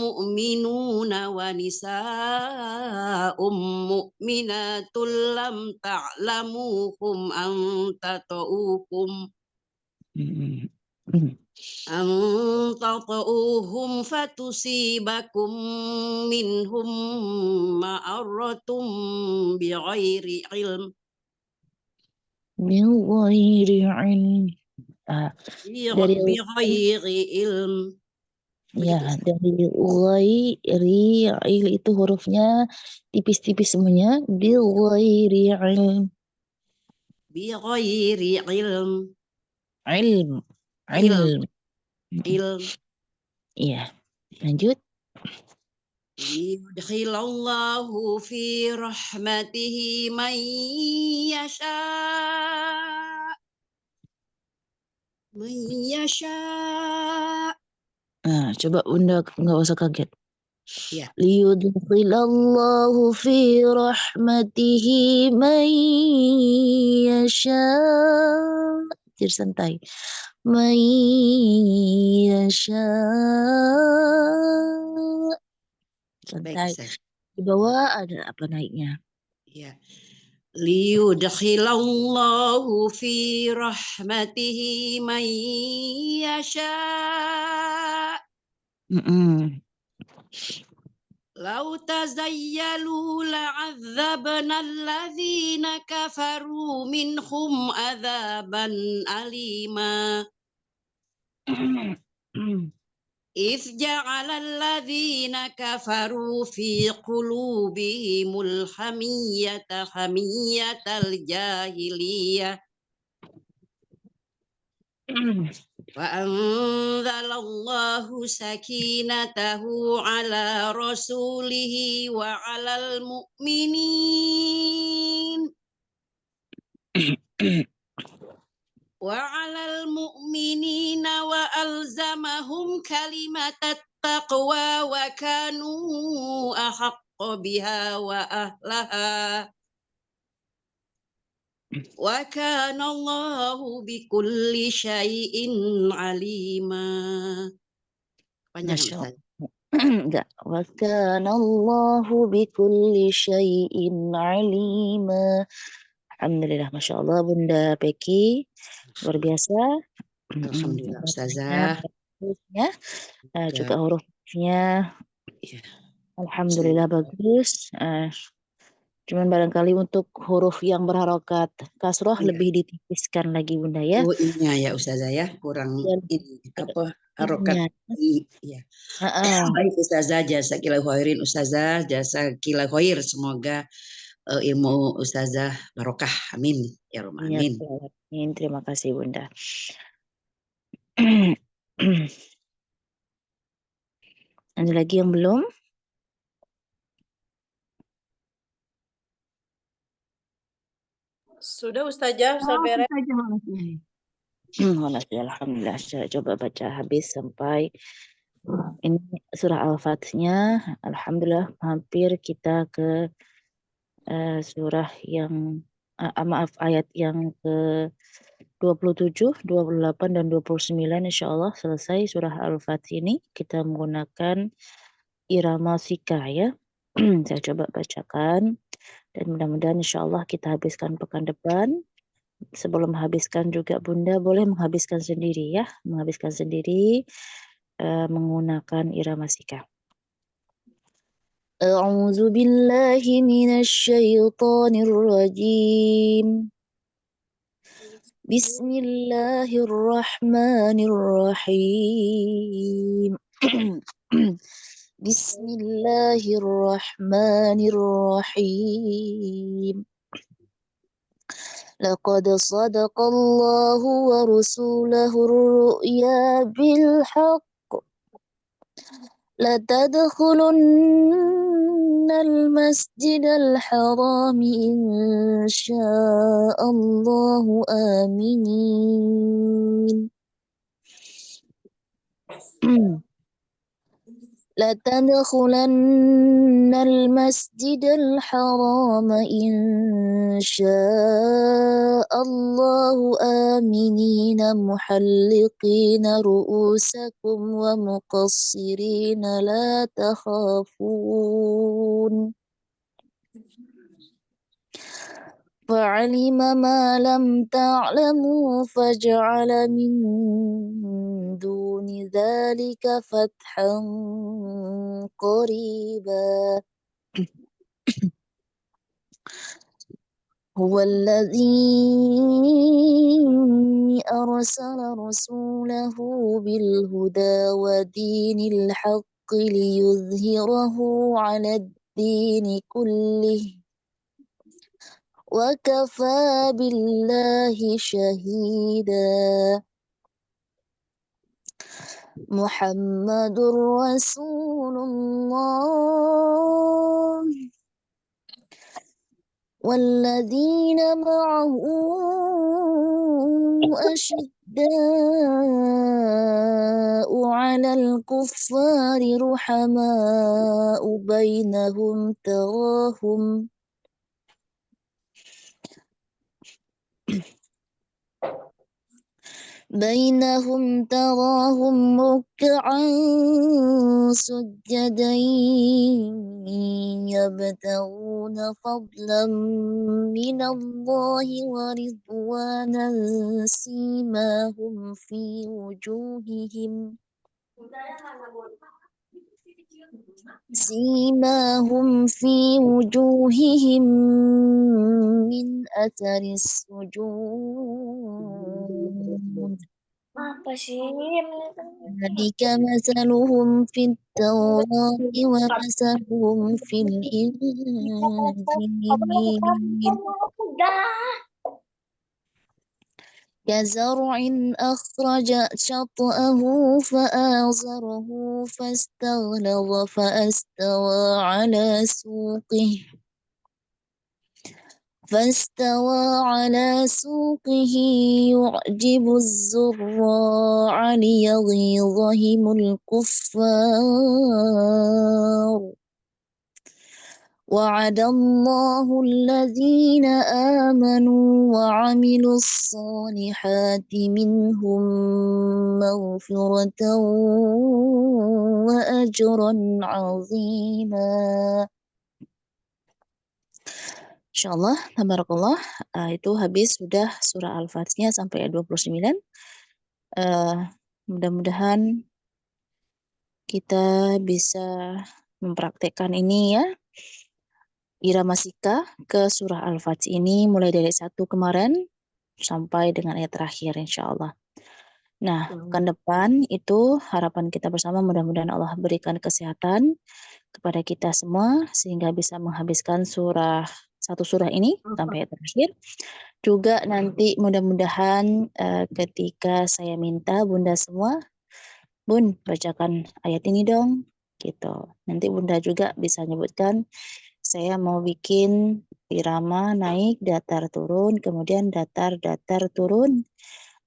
mu'minuna wa nisa'um mu'minatul lam ta'lamuhum an tata'ukum أن تطؤوهم فتصيبكم منهم معرة بغير علم Min ghairi ilm. Dari بغير علم ya, begitu. dari ghairi il itu hurufnya tipis-tipis semuanya. Bil ghairi ilm. بغير علم Ilm. علم Ilm. علم Iya. Lanjut. ليدخل الله في رحمته من يشاء من يشاء. Coba Bunda nggak usah kaget. Ya. Liyudkhilallahu fi rahmatihi man yasha. Santai. Man yasha. Baik, Santai. Ustaz. Di bawah ada apa naiknya? Ya. Liyudkhilallahu fi rahmatihi man yasha. Lau tazayyalu la'adzabna alladhina kafaru minhum adzaban alima. إذ جعل الذين كفروا في قلوبهم الحمية حمية الجاهلية وأنزل الله سكينته على رسوله وعلى المؤمنين وألزمهم كلمة التقوى وكانوا أحق بها وأهلها وكان الله بكل شيء عليما. Panjang Masya Ustaz. Enggak. Wa kana Allahu bikulli syai'in alima. Alhamdulillah, Masya Allah Bunda Peki. Luar biasa. Alhamdulillah Bacanya Ustazah. bagusnya, juga Ya, hurufnya ya. Alhamdulillah bagus. Cuman barangkali untuk huruf yang berharokat kasroh Iya. lebih ditipiskan lagi Bunda ya. Oh iya ya Ustazah ya, kurang Dan ini apa harokat. Iya. Heeh. Baik Ustazah, jazakillahu khairin Ustazah, jazakillahu khair. Semoga ilmu Ustazah barokah. Amin. Ya Rabbal Ya, alamin. terima kasih Bunda. Ada lagi yang belum? Sudah Ustazah, sudah beres. Alhamdulillah. Saya coba baca habis sampai ini surah Al-Fatihnya. Alhamdulillah hampir kita ke surah yang maaf ayat yang ke 27, 28 dan 29 insyaallah selesai surah Al-Fatih ini. Kita menggunakan irama sika ya. Saya coba bacakan dan mudah-mudahan insyaallah kita habiskan pekan depan. Sebelum habiskan juga Bunda boleh menghabiskan sendiri ya, menghabiskan sendiri menggunakan irama sika. A'udzu billahi minasy syaithanir rajim. Bismillahirrahmanirrahim. Bismillahirrahmanirrahim. لقد صدق الله ورسوله الرؤيا بالحق لتدخلن المسجد الحرام إن شاء الله آمنين لتدخلن المسجد الحرام إن شاء الله آمنين محلقين رؤوسكم ومقصرين لا تخافون فعلم ما لم تعلموا فجعل من دون ذلك فتحا قريبا هو الذي أرسل رسوله بالهدى ودين الحق ليظهره على الدين كله وكفى بالله شهيدا محمد رسول الله والذين معه أشداء على الكفار رحماء بينهم تراهم ركعا سجدا يبتغون فضلا من الله ورضوانا سيماهم في وجوههم من أثر السجود Apa sih? ذلك مثلهم في التوراة ومثلهم في الإنجيل كزرع أخرج شطأه فآزره فاستغلظ فاستوى على سوقه يعجب الزراع ليغيظ بهم الكفار وعد الله الذين آمنوا وعملوا الصالحات منهم مغفرة وأجرا عظيما. Insyaallah, tabarakallah. Itu habis sudah surah Al-Fatihah sampai ayat 29. Mudah-mudahan kita bisa mempraktekkan ini ya. Irama Sika ke surah Al-Fatih ini mulai dari 1 kemarin sampai dengan ayat terakhir insyaallah. Nah, pekan depan itu harapan kita bersama mudah-mudahan Allah berikan kesehatan kepada kita semua sehingga bisa menghabiskan satu surah ini sampai ayat terakhir. Juga nanti mudah-mudahan ketika saya minta Bunda semua, Bun, bacakan ayat ini dong, gitu. Nanti Bunda juga bisa nyebutkan, saya mau bikin irama naik, datar turun, kemudian datar turun.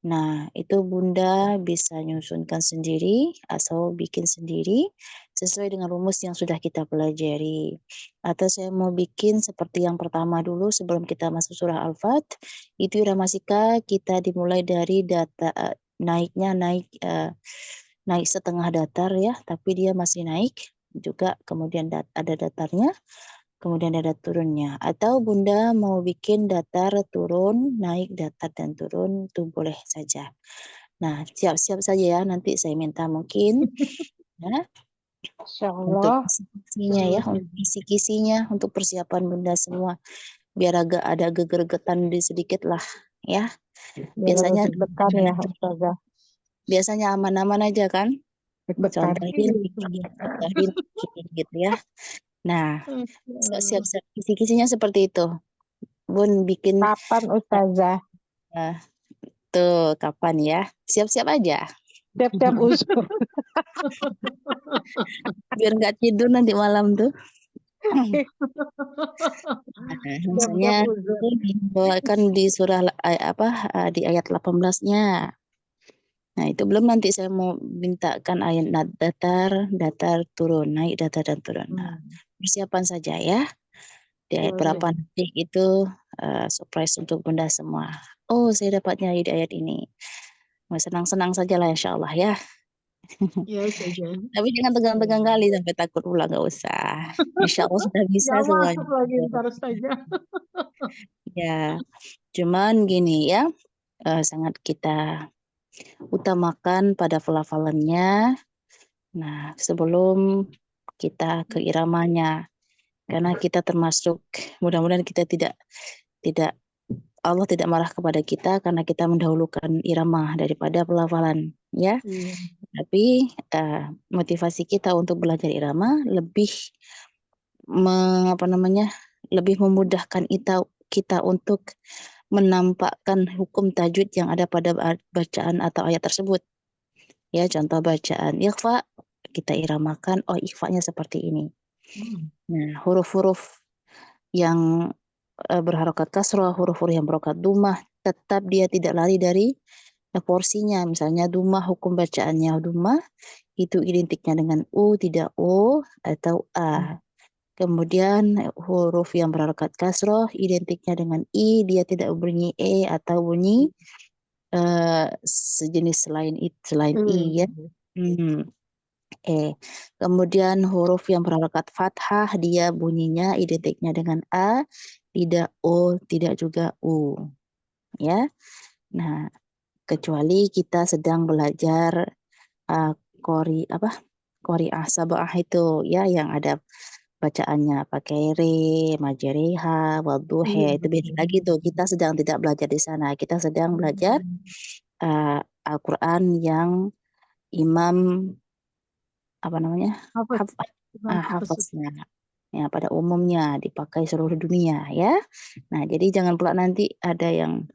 Nah, itu Bunda bisa nyusunkan sendiri atau bikin sendiri sesuai dengan rumus yang sudah kita pelajari. Atau saya mau bikin seperti yang pertama dulu sebelum kita masuk surah Al-Fat, itu irama sika kita dimulai dari naiknya naik setengah datar ya, tapi dia masih naik juga, kemudian ada datarnya, kemudian ada turunnya. Atau Bunda mau bikin datar turun, naik datar dan turun, itu boleh saja. Nah, siap-siap saja ya, nanti saya minta mungkin ya, untuk Insyaallah. kisi-kisinya ya, untuk kisi-kisinya, untuk persiapan Bunda semua. Biar agak ada geger-getan sedikit lah ya. Biasanya Deg-degan ya Ustazah. biasanya aman-aman aja kan? Deg-degan. Contohin gitu ya. Nah, siap-siap kisi-kisinya seperti itu. Bun bikin Kapan Ustazah? tuh kapan ya? Siap-siap aja. Siap-siap usul. Biar nggak tidur nanti malam tuh. Misalnya itu dibawakan di surah di ayat 18-nya. Nah, itu belum nanti saya mau mintakan ayat datar turun, naik datar dan turun. Nah, persiapan saja ya. Di ayat berapa nanti itu surprise untuk Bunda semua. Oh, saya dapatnya di ayat ini. Mau senang-senang saja lah insyaallah ya. Ya saja. Tapi jangan tegang-tegang kali sampai takut pula, nggak usah. Insyaallah sudah bisa Ya semuanya. masuk lagi ntar saja. Ya, cuman gini ya, sangat kita utamakan pada pelafalannya. Nah, sebelum kita ke iramanya, karena kita termasuk, mudah-mudahan kita tidak Allah tidak marah kepada kita karena kita mendahulukan irama daripada pelafalan, ya. Iya. Tapi motivasi kita untuk belajar irama lebih lebih memudahkan kita untuk menampakkan hukum tajwid yang ada pada bacaan atau ayat tersebut. Ya, contoh bacaan ikhfa, kita iramakan, oh ikhfanya seperti ini. Nah, huruf-huruf yang berharokat kasroh, huruf-huruf yang berharokat dumah, tetap dia tidak lari dari porsinya. Misalnya dumah, hukum bacaannya dumah, itu identiknya dengan u, tidak o, atau a. Kemudian huruf yang berharokat kasroh, identiknya dengan i, dia tidak bunyi e atau bunyi sejenis selain i, ya. Kemudian huruf yang berharokat fathah, dia bunyinya identiknya dengan a, tidak o, tidak juga u, ya. Nah, kecuali kita sedang belajar qori'ah sab'ah itu, ya, yang ada bacaannya pakai re, majereha, wadduhe, itu beda lagi tuh. Kita sedang tidak belajar di sana. Kita sedang belajar Al-Quran yang imam hafaznya. Ya, pada umumnya dipakai seluruh dunia, ya. Nah, jadi jangan pula nanti ada yang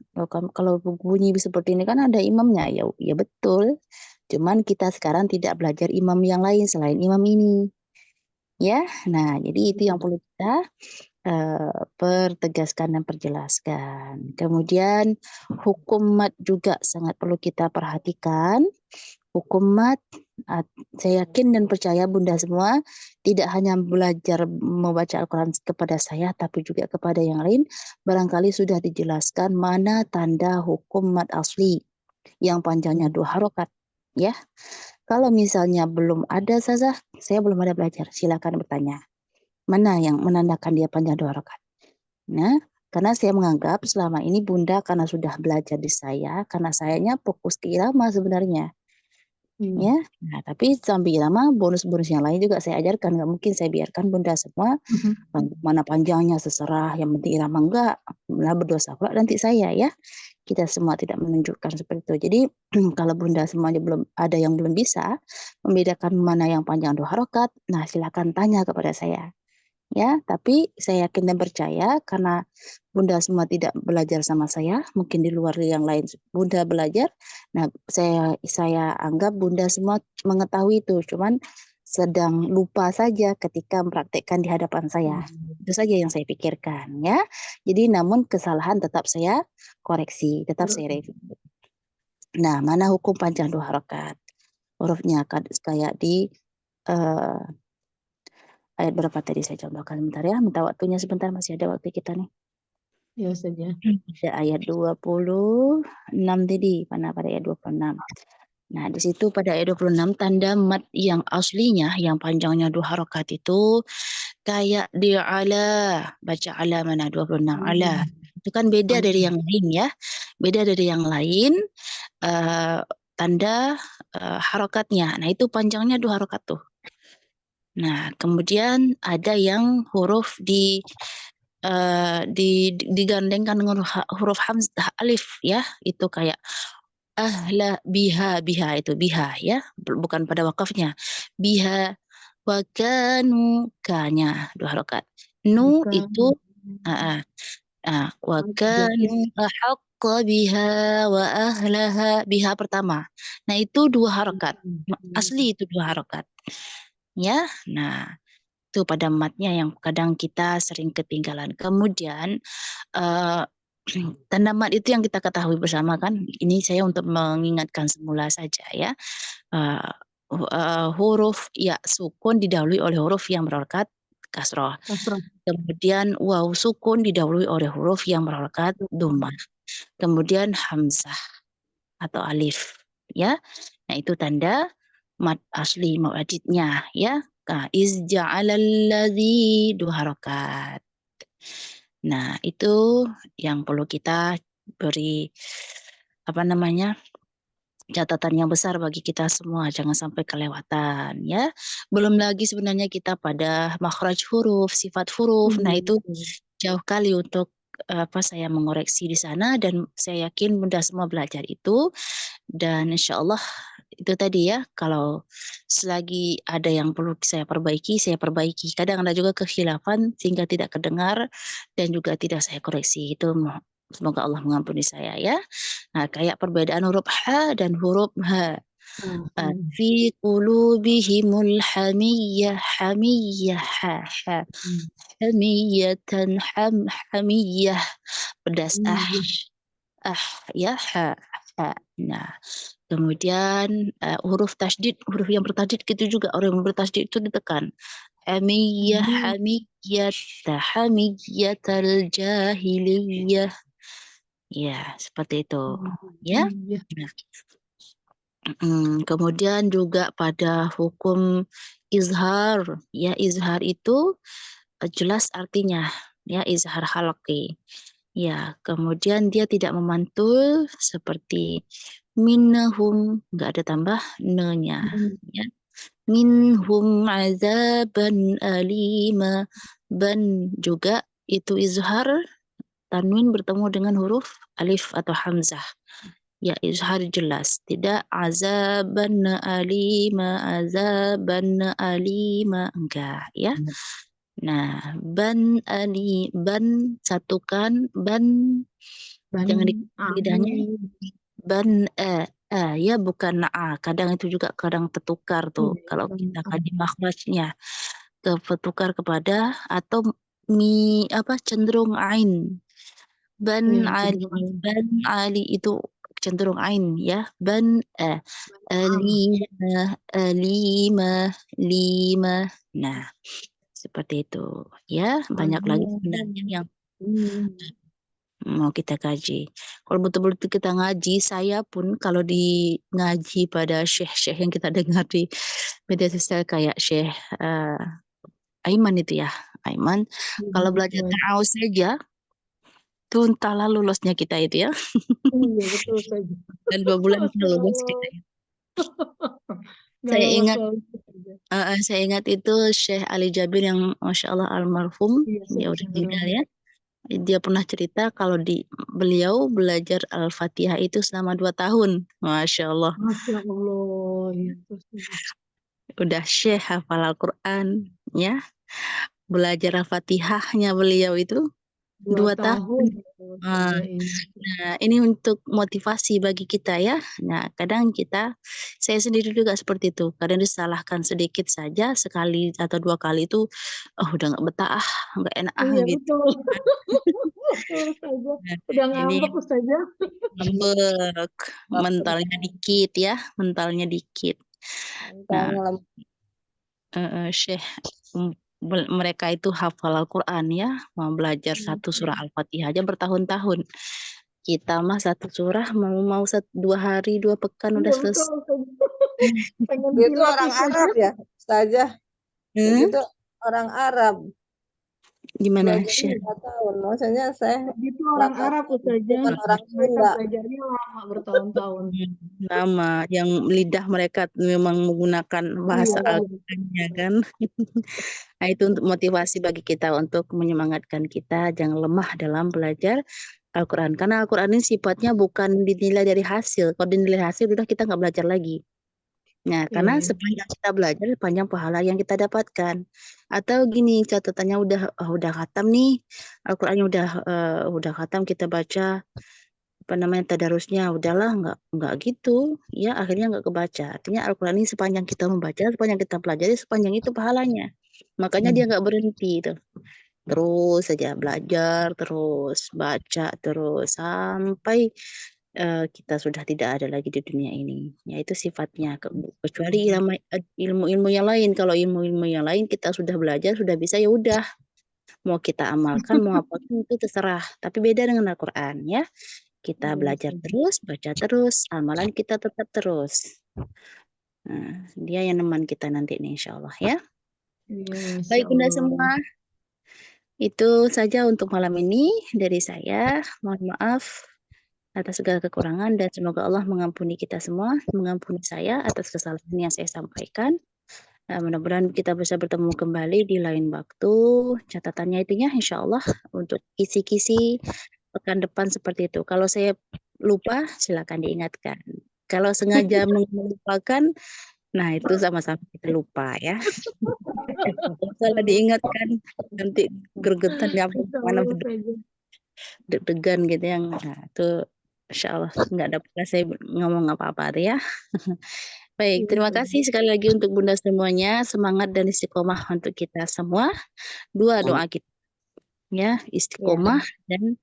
kalau bunyi seperti ini kan ada imamnya, ya betul. Cuman kita sekarang tidak belajar imam yang lain selain imam ini, ya. Nah, jadi itu yang perlu kita pertegaskan dan perjelaskan. Kemudian hukum mat juga sangat perlu kita perhatikan. Hukum mat, saya yakin dan percaya Bunda semua tidak hanya belajar membaca Al-Quran kepada saya, tapi juga kepada yang lain. Barangkali sudah dijelaskan mana tanda hukum mat asli yang panjangnya 2 harokat, ya. Kalau misalnya belum ada Sazah, saya belum ada belajar, silakan bertanya. Mana yang menandakan dia panjang 2 harokat? Nah, karena saya menganggap selama ini Bunda karena sudah belajar di saya, karena sayanya fokus ke irama sebenarnya. Ya, nah tapi sambil irama bonus-bonus yang lain juga saya ajarkan, nggak mungkin saya biarkan Bunda semua mana panjangnya seserah, yang penting irama enggak, malah berdosa pula nanti saya, ya. Kita semua tidak menunjukkan seperti itu. Jadi kalau Bunda semuanya belum ada yang belum bisa membedakan mana yang panjang 2 harokat, nah silakan tanya kepada saya. Ya, tapi saya yakin dan percaya karena Bunda semua tidak belajar sama saya, mungkin di luar yang lain Bunda belajar. Nah, saya anggap Bunda semua mengetahui itu, cuman sedang lupa saja ketika mempraktekkan di hadapan saya. Itu saja yang saya pikirkan, ya. Jadi namun kesalahan tetap saya koreksi, tetap saya review. Nah, mana hukum panjang 2 harokat? Hurufnya kayak di ayat berapa tadi saya contohkan, bentar ya, minta waktunya sebentar, masih ada waktu kita nih. Ya saja. Ada ayat 26 tadi, pada ayat 26. Nah, di situ pada ayat 26 tanda mat yang aslinya yang panjangnya 2 harokat itu kayak di ala, baca ala mana 26 ala. Itu kan beda dari yang lain, ya. Beda dari yang lain tanda harokatnya. Nah, itu panjangnya 2 harokat tuh. Nah, kemudian ada yang huruf digandengkan dengan huruf hamzah alif, ya. Itu kayak ahla biha itu biha, ya, bukan pada wakafnya. Biha wa kanu, ka-nya 2 harokat. Nu itu wa kanu ahaqqa biha wa ahlaha, biha pertama. Nah, itu 2 harokat. Asli itu 2 harokat. Ya, nah itu pada matnya yang kadang kita sering ketinggalan. Kemudian tanda mat itu yang kita ketahui bersama kan. Ini saya untuk mengingatkan semula saja, ya. Huruf ya sukun didahului oleh huruf yang berharokat kasroh. Kemudian waw sukun didahului oleh huruf yang berharokat dhammah. Kemudian hamzah atau alif, ya. Nah, itu tanda mat asli, mat wajidnya, ya. Iz ja'alal ladzi 2 harokat. Nah, itu yang perlu kita beri catatan yang besar bagi kita semua, jangan sampai kelewatan ya. Belum lagi sebenarnya kita pada makhraj huruf, sifat huruf. Nah, itu jauh kali untuk saya mengoreksi di sana, dan saya yakin Bunda semua belajar itu, dan insya Allah itu tadi ya, kalau selagi ada yang perlu saya perbaiki, saya perbaiki. Kadang ada juga kekhilafan sehingga tidak kedengar dan juga tidak saya koreksi. Itu semoga Allah mengampuni saya ya. Nah, kayak perbedaan huruf H dan huruf H. Fi qulubihimul hamiyah, hamiyah, ha, ha. Hamiyatan, hamiyah. Pedas ya, ha, ha. Nah, kemudian huruf tasydid, huruf yang bertasydid gitu juga, orang yang bertasydid itu ditekan. Hamiyah, hamiyat, hamiyatal jahiliyah. Ya, seperti itu. Ya. Nah, kemudian juga pada hukum izhar, ya izhar itu jelas artinya, ya izhar halqi. Ya, kemudian dia tidak memantul seperti minhum, nggak ada tambah ne-nya. Ya. Minhum azaban alima. Ban juga itu izhar, tanwin bertemu dengan huruf alif atau hamzah. Ya, izhar jelas. Tidak azaban alima, azaban alima. Enggak, ya. Nah, ban satukan, ban jangan di lidahnya. Ban ya bukan a. Kadang itu juga kadang tertukar tuh kalau kita kaji makhrajnya, ketukar kepada atau cenderung ain. Ban ali itu cenderung ain ya. Ban lima. Nah, seperti itu ya. Banyak lagi sebenarnya yang mau kita kaji. Kalau betul-betul kita ngaji, saya pun kalau di ngaji pada syekh-syekh yang kita dengar di media sosial kayak Syekh Aiman itu ya, Aiman. Kalau belajar ta'awuz saja, tuh entahlah lulusnya kita itu ya. Iya, betul saja. Dan 2 bulan kita lulus kita ya. Saya ingat itu Syekh Ali Jabir yang Masya Allah almarhum, dia udah meninggal ya. Dia pernah cerita kalau beliau belajar Al-Fatihah itu selama 2 tahun. Masya Allah. Masya Allah. Ya, Udah Syekh hafal Al-Quran ya. Belajar Al-Fatihahnya beliau itu 2 tahun. Nah, ini untuk motivasi bagi kita ya. Nah, kadang saya sendiri juga seperti itu. Kadang disalahkan sedikit saja, sekali atau 2 kali itu, udah nggak betah, nggak enak Iya, gitu. betul. Betul saja. Udah ngambek saja. Ngambek, mentalnya dikit ya, mentalnya dikit. Nah, Syekh mereka itu hafal Al-Quran ya, mau belajar satu surah Al-Fatihah aja bertahun-tahun. Kita mah satu surah mau 2 hari 2 pekan udah selesai. Itu orang Arab ya, Ustazah. Itu orang Arab. Gimana Syekh? 2 tahun, maksudnya saya itu orang Arab Ustazah. bukan orang Mereka Sunda. belajarnya lama bertahun-tahun. Lama, yang lidah mereka memang menggunakan bahasa Al-Qurannya kan. Nah, itu untuk motivasi bagi kita untuk menyemangatkan kita jangan lemah dalam belajar Al-Quran. Karena Al-Quran ini sifatnya bukan dinilai dari hasil. Kalau dinilai hasil udah kita nggak belajar lagi. Nah, karena sepanjang kita belajar, sepanjang pahala yang kita dapatkan. Atau gini, catatannya udah khatam nih, Al-Qurannya udah khatam, kita baca tadarusnya, udahlah nggak gitu, ya akhirnya nggak kebaca. Artinya Al-Quran ini sepanjang kita membaca, sepanjang kita pelajari, sepanjang itu pahalanya. Makanya dia nggak berhenti itu. Terus saja belajar, terus baca, terus sampai kita sudah tidak ada lagi di dunia ini. Ya itu sifatnya. Kecuali ilmu-ilmu yang lain. Kalau ilmu-ilmu yang lain kita sudah belajar, sudah bisa ya udah. Mau kita amalkan, mau apa itu terserah. Tapi beda dengan Al-Quran ya. Kita belajar terus, baca terus, amalan kita tetap terus. Nah, dia yang neman kita nanti nih insya Allah ya. Baik Bunda semua. Itu saja untuk malam ini dari saya. Mohon maaf atas segala kekurangan dan semoga Allah mengampuni kita semua, mengampuni saya atas kesalahan yang saya sampaikan. Mudah-mudahan kita bisa bertemu kembali di lain waktu. Catatannya itu ya, insya Allah untuk kisi-kisi pekan depan seperti itu. Kalau saya lupa, silakan diingatkan. Kalau sengaja melupakan, nah itu sama-sama kita lupa ya. Kalau diingatkan nanti gergetan ya mana deg-degan gitu yang nah, itu insya Allah nggak dapat saya ngomong apa-apa ya. Baik, terima kasih sekali lagi untuk Bunda semuanya, semangat dan istiqomah untuk kita semua. Dua doa kita ya, istiqomah dan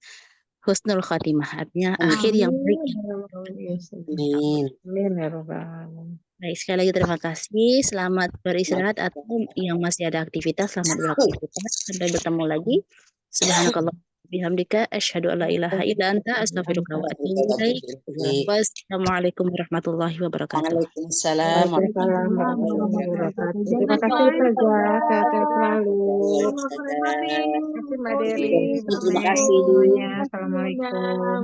husnul khatimah, artinya akhir yang baik. Amin ya Rabbal Alamin. Baik, sekali lagi terima kasih. Selamat beristirahat atau yang masih ada aktivitas, selamat beraktivitas. Sampai bertemu lagi. Subhanakallah bihamdika asyhadu alla ilaha illa anta astaghfiruka wa atubu ilaik. Wassalamualaikum warahmatullahi wabarakatuh. Waalaikumsalam. Waalaikumsalam warahmatullahi wabarakatuh. Terima kasih Ustazah, sehat-sehat selalu. Terima kasih Mbak Dery. Terima kasih. Semuanya. Assalamualaikum.